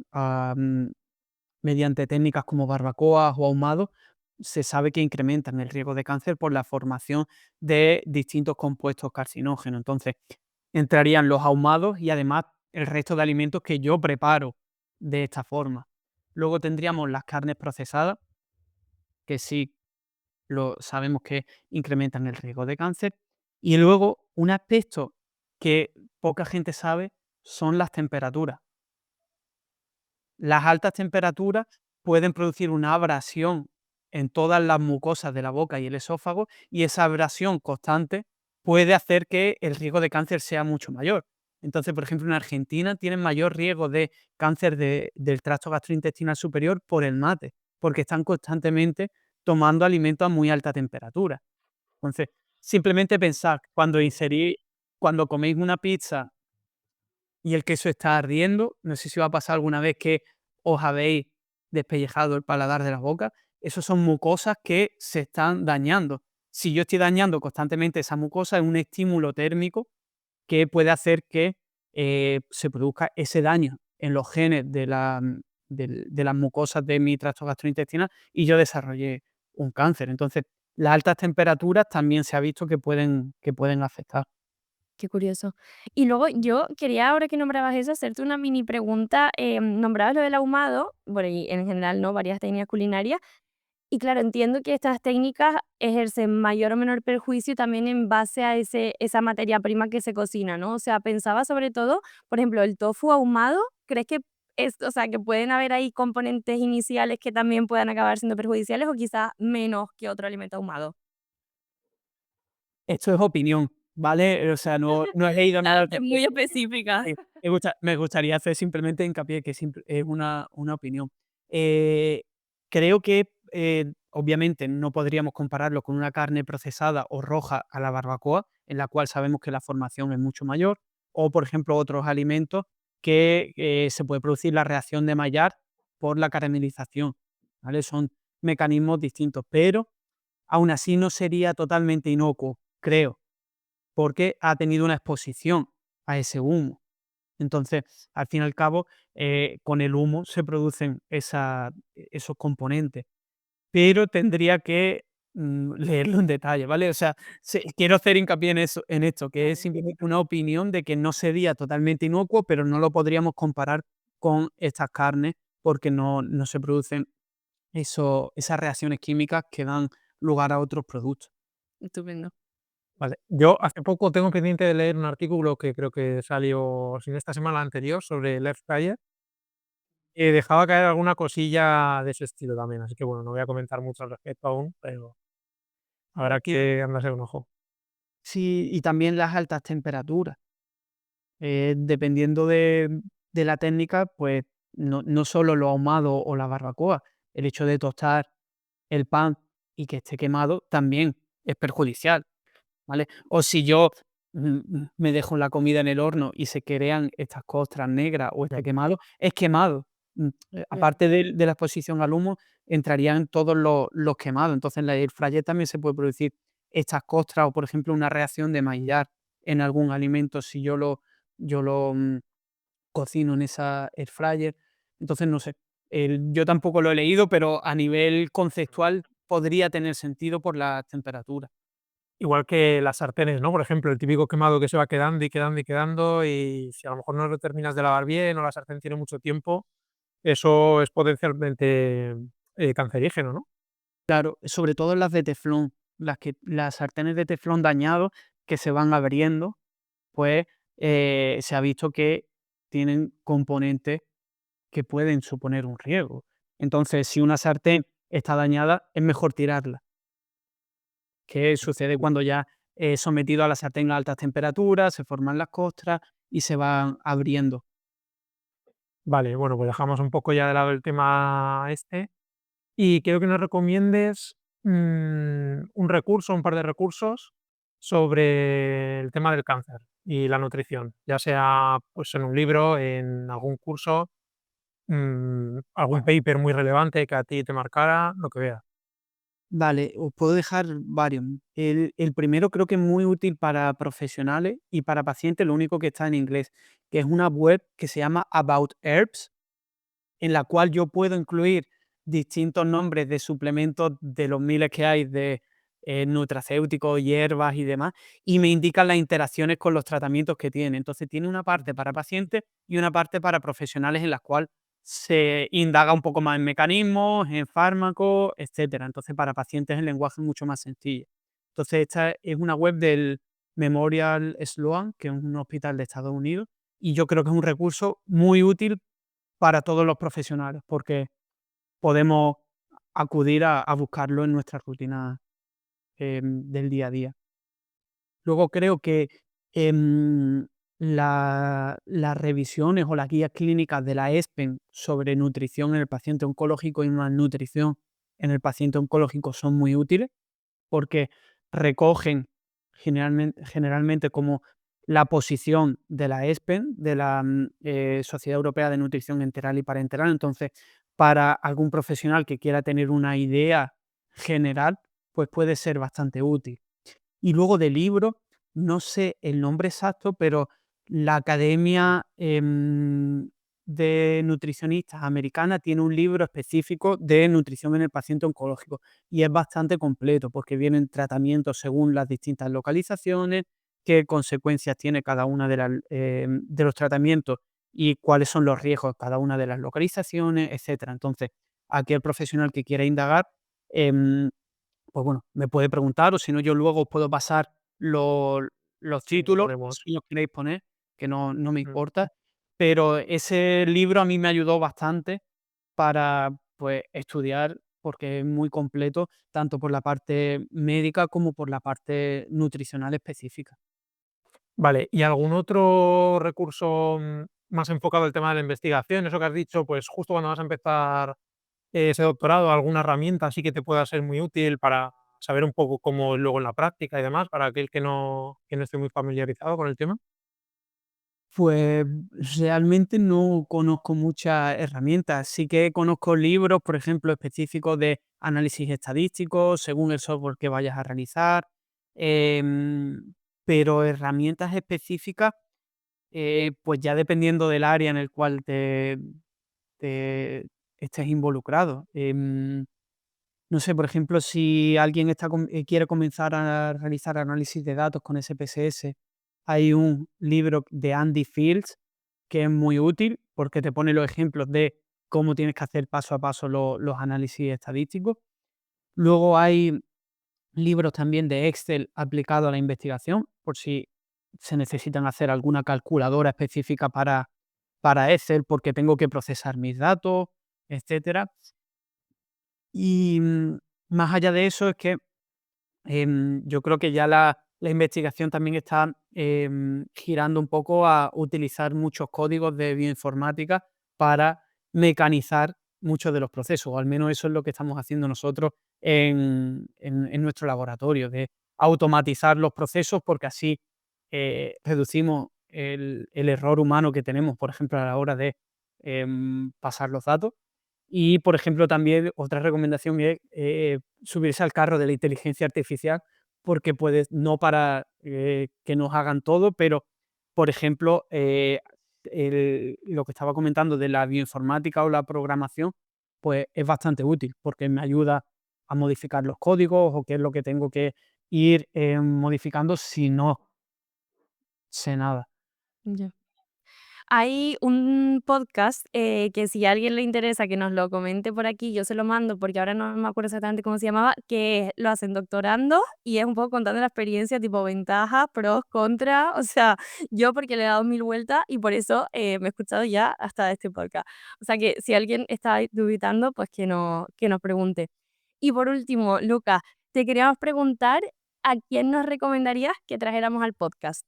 mediante técnicas como barbacoas o ahumados, se sabe que incrementan el riesgo de cáncer por la formación de distintos compuestos carcinógenos. Entonces, entrarían los ahumados y además el resto de alimentos que yo preparo de esta forma. Luego tendríamos las carnes procesadas, que sí sabemos que incrementan el riesgo de cáncer. Y luego un aspecto que poca gente sabe son las temperaturas. Las altas temperaturas pueden producir una abrasión en todas las mucosas de la boca y el esófago, y esa abrasión constante puede hacer que el riesgo de cáncer sea mucho mayor. Entonces, por ejemplo, en Argentina tienen mayor riesgo de cáncer del tracto gastrointestinal superior por el mate, porque están constantemente tomando alimentos a muy alta temperatura. Entonces, simplemente pensar, cuando coméis una pizza y el queso está ardiendo, no sé si va a pasar alguna vez que os habéis despellejado el paladar de la boca, esos son mucosas que se están dañando. Si yo estoy dañando constantemente esa mucosa, es un estímulo térmico que puede hacer que se produzca ese daño en los genes de las mucosas de mi tracto gastrointestinal y yo desarrollé un cáncer. Entonces, las altas temperaturas también se ha visto que pueden afectar. Qué curioso. Y luego yo quería, ahora que nombrabas eso, hacerte una mini pregunta. Nombrabas lo del ahumado, bueno, y en general, ¿no? Varias técnicas culinarias. Y claro, entiendo que estas técnicas ejercen mayor o menor perjuicio también en base a esa materia prima que se cocina, ¿no? O sea, pensaba sobre todo, por ejemplo, el tofu ahumado, ¿crees que o sea, que pueden haber ahí componentes iniciales que también puedan acabar siendo perjudiciales o quizás menos que otro alimento ahumado? Esto es opinión, ¿vale? O sea, no he leído nada al Es muy respecto. específica. Sí, me gustaría hacer simplemente hincapié que es una opinión. Creo que, obviamente, no podríamos compararlo con una carne procesada o roja a la barbacoa, en la cual sabemos que la formación es mucho mayor, o, por ejemplo, otros alimentos que se puede producir la reacción de Maillard por la caramelización, ¿vale? Son mecanismos distintos, pero aún así no sería totalmente inocuo creo, porque ha tenido una exposición a ese humo. Entonces, al fin y al cabo, con el humo se producen esos componentes, pero tendría que leerlo en detalle, ¿vale? O sea, quiero hacer hincapié en eso, en esto, que es simplemente una opinión de que no sería totalmente inocuo, pero no lo podríamos comparar con estas carnes porque no se producen esas reacciones químicas que dan lugar a otros productos. Estupendo. Vale. Yo hace poco tengo pendiente de leer un artículo que creo que salió, si no esta semana, la anterior, sobre el air fryer, que dejaba caer alguna cosilla de ese estilo también. Así que bueno, no voy a comentar mucho al respecto aún, pero habrá que andarse un ojo. Sí, y también las altas temperaturas. Dependiendo de la técnica, pues no solo lo ahumado o la barbacoa, el hecho de tostar el pan y que esté quemado también es perjudicial, ¿vale? O si yo me dejo la comida en el horno y se crean estas costras negras o Ya. esté quemado, es quemado. Aparte de la exposición al humo, entrarían todos los quemados. Entonces, en la air fryer también se puede producir estas costras o, por ejemplo, una reacción de maillar en algún alimento si yo lo cocino en esa air fryer. Entonces, no sé, yo tampoco lo he leído, pero a nivel conceptual podría tener sentido por la temperatura. Igual que las sartenes, ¿no? Por ejemplo, el típico quemado que se va quedando y quedando y quedando, y si a lo mejor no lo terminas de lavar bien o la sartén tiene mucho tiempo, eso es potencialmente cancerígeno, ¿no? Claro, sobre todo las de teflón, las sartenes de teflón dañados que se van abriendo, pues, se ha visto que tienen componentes que pueden suponer un riesgo. Entonces, si una sartén está dañada, es mejor tirarla. ¿Qué sucede cuando ya es sometido a la sartén a altas temperaturas, se forman las costras y se van abriendo? Vale, bueno, pues dejamos un poco ya de lado el tema este y quiero que nos recomiendes un recurso, un par de recursos sobre el tema del cáncer y la nutrición, ya sea pues en un libro, en algún curso, algún paper muy relevante que a ti te marcara, lo que veas. Vale, os puedo dejar varios. El primero creo que es muy útil para profesionales y para pacientes, lo único que está en inglés, que es una web que se llama About Herbs, en la cual yo puedo incluir distintos nombres de suplementos de los miles que hay de nutracéuticos, hierbas y demás, y me indican las interacciones con los tratamientos que tiene. Entonces tiene una parte para pacientes y una parte para profesionales en la cual se indaga un poco más en mecanismos, en fármacos, etcétera. Entonces para pacientes el lenguaje es mucho más sencillo. Entonces esta es una web del Memorial Sloan, que es un hospital de Estados Unidos, y yo creo que es un recurso muy útil para todos los profesionales, porque podemos acudir a buscarlo en nuestra rutina, del día a día. Luego creo que, las revisiones o las guías clínicas de la ESPEN sobre nutrición en el paciente oncológico y malnutrición en el paciente oncológico son muy útiles, porque recogen generalmente como la posición de la ESPEN, de la Sociedad Europea de Nutrición Enteral y Parenteral. Entonces, para algún profesional que quiera tener una idea general, pues puede ser bastante útil. Y luego de libros, no sé el nombre exacto, pero la Academia de Nutricionistas Americana tiene un libro específico de nutrición en el paciente oncológico y es bastante completo porque vienen tratamientos según las distintas localizaciones, qué consecuencias tiene cada una de los tratamientos y cuáles son los riesgos de cada una de las localizaciones, etcétera. Entonces, aquel profesional que quiera indagar, em, pues bueno, me puede preguntar o si no, yo luego os puedo pasar lo los Sí, lo títulos, ponemos. si los queréis poner, que no me Mm. importa, pero ese libro a mí me ayudó bastante para, pues, estudiar, porque es muy completo, tanto por la parte médica como por la parte nutricional específica. Vale, ¿y algún otro recurso más enfocado al tema de la investigación? Eso que has dicho, pues justo cuando vas a empezar ese doctorado, alguna herramienta así que te pueda ser muy útil para saber un poco cómo es luego en la práctica y demás, para aquel que no esté muy familiarizado con el tema. Pues, realmente no conozco muchas herramientas. Sí que conozco libros, por ejemplo, específicos de análisis estadístico, según el software que vayas a realizar. pero herramientas específicas, pues ya dependiendo del área en el cual te estés involucrado. No sé, por ejemplo, si alguien quiere comenzar a realizar análisis de datos con SPSS, hay un libro de Andy Fields que es muy útil porque te pone los ejemplos de cómo tienes que hacer paso a paso los análisis estadísticos. Luego hay libros también de Excel aplicado a la investigación, por si se necesitan hacer alguna calculadora específica para Excel, porque tengo que procesar mis datos, etcétera. Y más allá de eso es que yo creo que ya la investigación también está girando un poco a utilizar muchos códigos de bioinformática para mecanizar muchos de los procesos, o al menos eso es lo que estamos haciendo nosotros en nuestro laboratorio, de automatizar los procesos porque así reducimos el error humano que tenemos, por ejemplo, a la hora de pasar los datos. Y, por ejemplo, también otra recomendación es subirse al carro de la inteligencia artificial, porque puedes, no para que nos hagan todo, pero, por ejemplo, lo que estaba comentando de la bioinformática o la programación, pues es bastante útil, porque me ayuda a modificar los códigos o qué es lo que tengo que ir modificando si no sé nada. Ya. Hay un podcast que si a alguien le interesa que nos lo comente por aquí, yo se lo mando porque ahora no me acuerdo exactamente cómo se llamaba, que lo hacen doctorando y es un poco contando la experiencia, tipo ventajas, pros, contras. O sea, yo porque le he dado mil vueltas y por eso me he escuchado ya hasta este podcast. O sea que si alguien está ahí dubitando, pues que nos pregunte. Y por último, Lucas, te queríamos preguntar a quién nos recomendarías que trajéramos al podcast.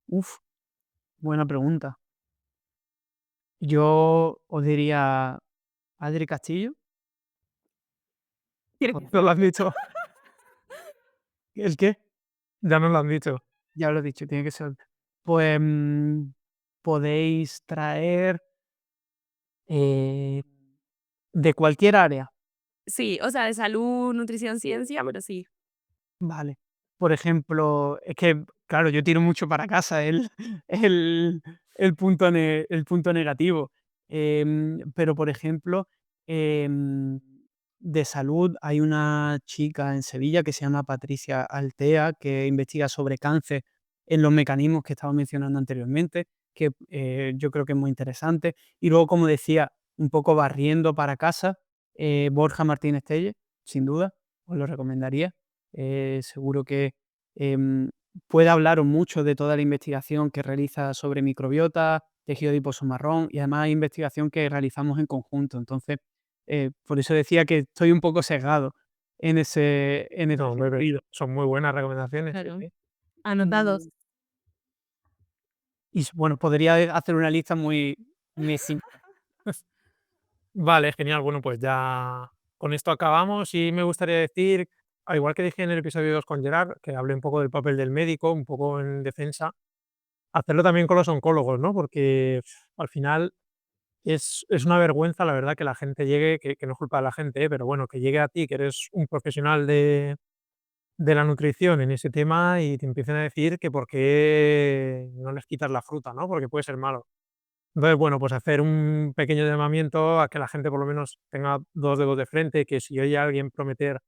Uf, buena pregunta. Yo os diría Adri Castillo. ¿No lo has dicho? ¿El qué? Ya nos lo han dicho. Ya lo he dicho, tiene que ser. Pues podéis traer eh, de cualquier área, Sí, o sea, de salud, nutrición, ciencia, pero sí. ¿vale? Por ejemplo, es que, claro, yo tiro mucho para casa, el, el punto negativo. Pero, por ejemplo, em, de salud hay una chica en Sevilla que se llama Patricia Altea, que investiga sobre cáncer en los mecanismos que estaba mencionando anteriormente, que yo creo que es muy interesante. Y luego, como decía, un poco barriendo para casa, Borja Martínez Telle, sin duda, os lo recomendaría. Seguro que em, puede hablaros mucho de toda la investigación que realiza sobre microbiota, tejido adiposo marrón y además hay investigación que realizamos en conjunto. Entonces, por eso decía que estoy un poco sesgado en ese No, hombre, sentido. son muy buenas recomendaciones, sí, Claro. sí. Anotados. Y, bueno, podría hacer una lista muy simple. Vale, genial. Bueno, pues ya con esto acabamos y me gustaría decir, al igual que dije en el episodio 2 con Gerard, que hablé un poco del papel del médico, un poco en defensa, hacerlo también con los oncólogos, ¿no? Porque al final es una vergüenza, la verdad, que la gente llegue, que no es culpa de la gente, pero bueno, que llegue a ti, que eres un profesional de la nutrición en ese tema y te empiecen a decir que por qué no les quitas la fruta, ¿no? Porque puede ser malo. Entonces, bueno, pues hacer un pequeño llamamiento a que la gente por lo menos tenga 2 dedos de frente, que si oye a alguien prometer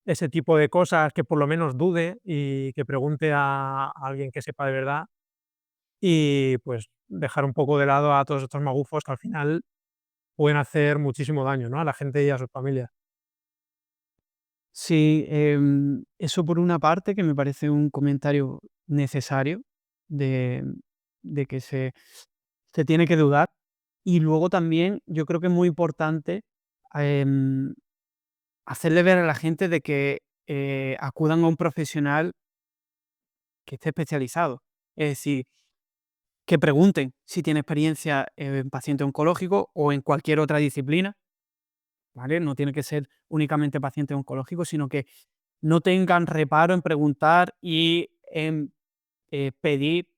ese tipo de cosas, que por lo menos dude y que pregunte a alguien que sepa de verdad y, pues, dejar un poco de lado a todos estos magufos que al final pueden hacer muchísimo daño, ¿no?, a la gente y a sus familias. Sí, eso por una parte, que me parece un comentario necesario de, de que se tiene que dudar. Y luego también yo creo que es muy importante em, hacerle ver a la gente de que acudan a un profesional que esté especializado. Es decir, que pregunten si tiene experiencia en paciente oncológico o en cualquier otra disciplina, ¿vale? No tiene que ser únicamente paciente oncológico, sino que no tengan reparo en preguntar y en pedir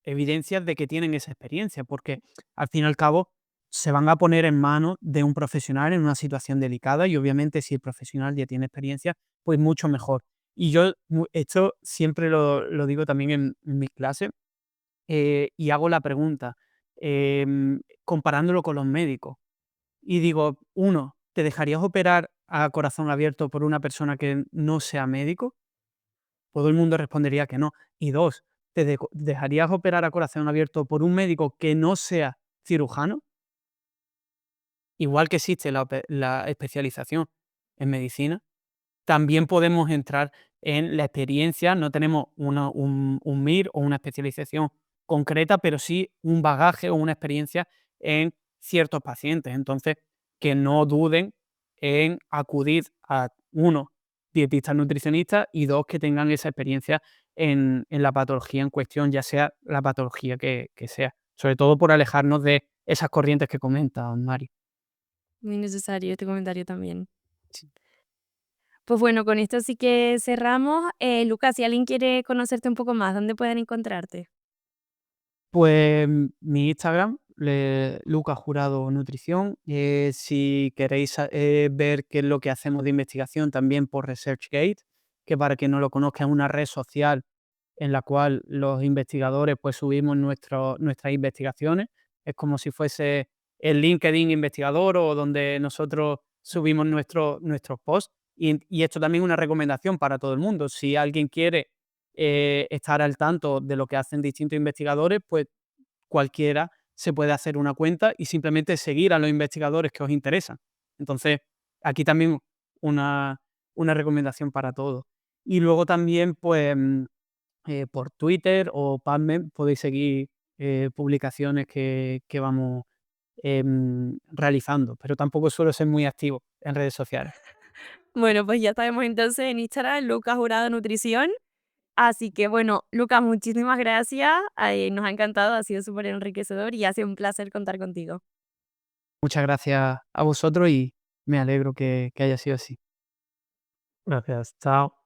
evidencias de que tienen esa experiencia, porque al fin y al cabo se van a poner en manos de un profesional en una situación delicada y obviamente si el profesional ya tiene experiencia, pues mucho mejor. Y yo esto siempre lo digo también en mis clases, y hago la pregunta, comparándolo con los médicos. Y digo, uno, ¿te dejarías operar a corazón abierto por una persona que no sea médico? Todo el mundo respondería que no. Y dos, ¿te dejarías operar a corazón abierto por un médico que no sea cirujano? Igual que existe la especialización en medicina, también podemos entrar en la experiencia, no tenemos un MIR o una especialización concreta, pero sí un bagaje o una experiencia en ciertos pacientes. Entonces, que no duden en acudir a, uno, dietistas nutricionistas, y dos, que tengan esa experiencia en la patología en cuestión, ya sea la patología que sea. Sobre todo por alejarnos de esas corrientes que comenta Mario. Muy necesario este comentario también. Pues bueno, con esto sí que cerramos. Lucas, si alguien quiere conocerte un poco más, ¿dónde pueden encontrarte? Pues mi Instagram, Lucas Jurado Nutrición. Si queréis ver qué es lo que hacemos de investigación, también por ResearchGate, que para quien no lo conozca es una red social en la cual los investigadores pues subimos nuestras investigaciones. Es como si fuese el LinkedIn investigador, o donde nosotros subimos nuestros posts. Y esto también es una recomendación para todo el mundo. Si alguien quiere estar al tanto de lo que hacen distintos investigadores, pues cualquiera se puede hacer una cuenta y simplemente seguir a los investigadores que os interesan. Entonces, aquí también una, una recomendación para todos. Y luego también, pues, por Twitter o PubMed podéis seguir publicaciones que vamos realizando, pero tampoco suelo ser muy activo en redes sociales. Bueno, pues ya sabemos entonces en Instagram, Lucas Jurado Nutrición. Así que bueno, Lucas, muchísimas gracias. Nos ha encantado, ha sido súper enriquecedor y ha sido un placer contar contigo. Muchas gracias a vosotros y me alegro que haya sido así. Gracias, chao.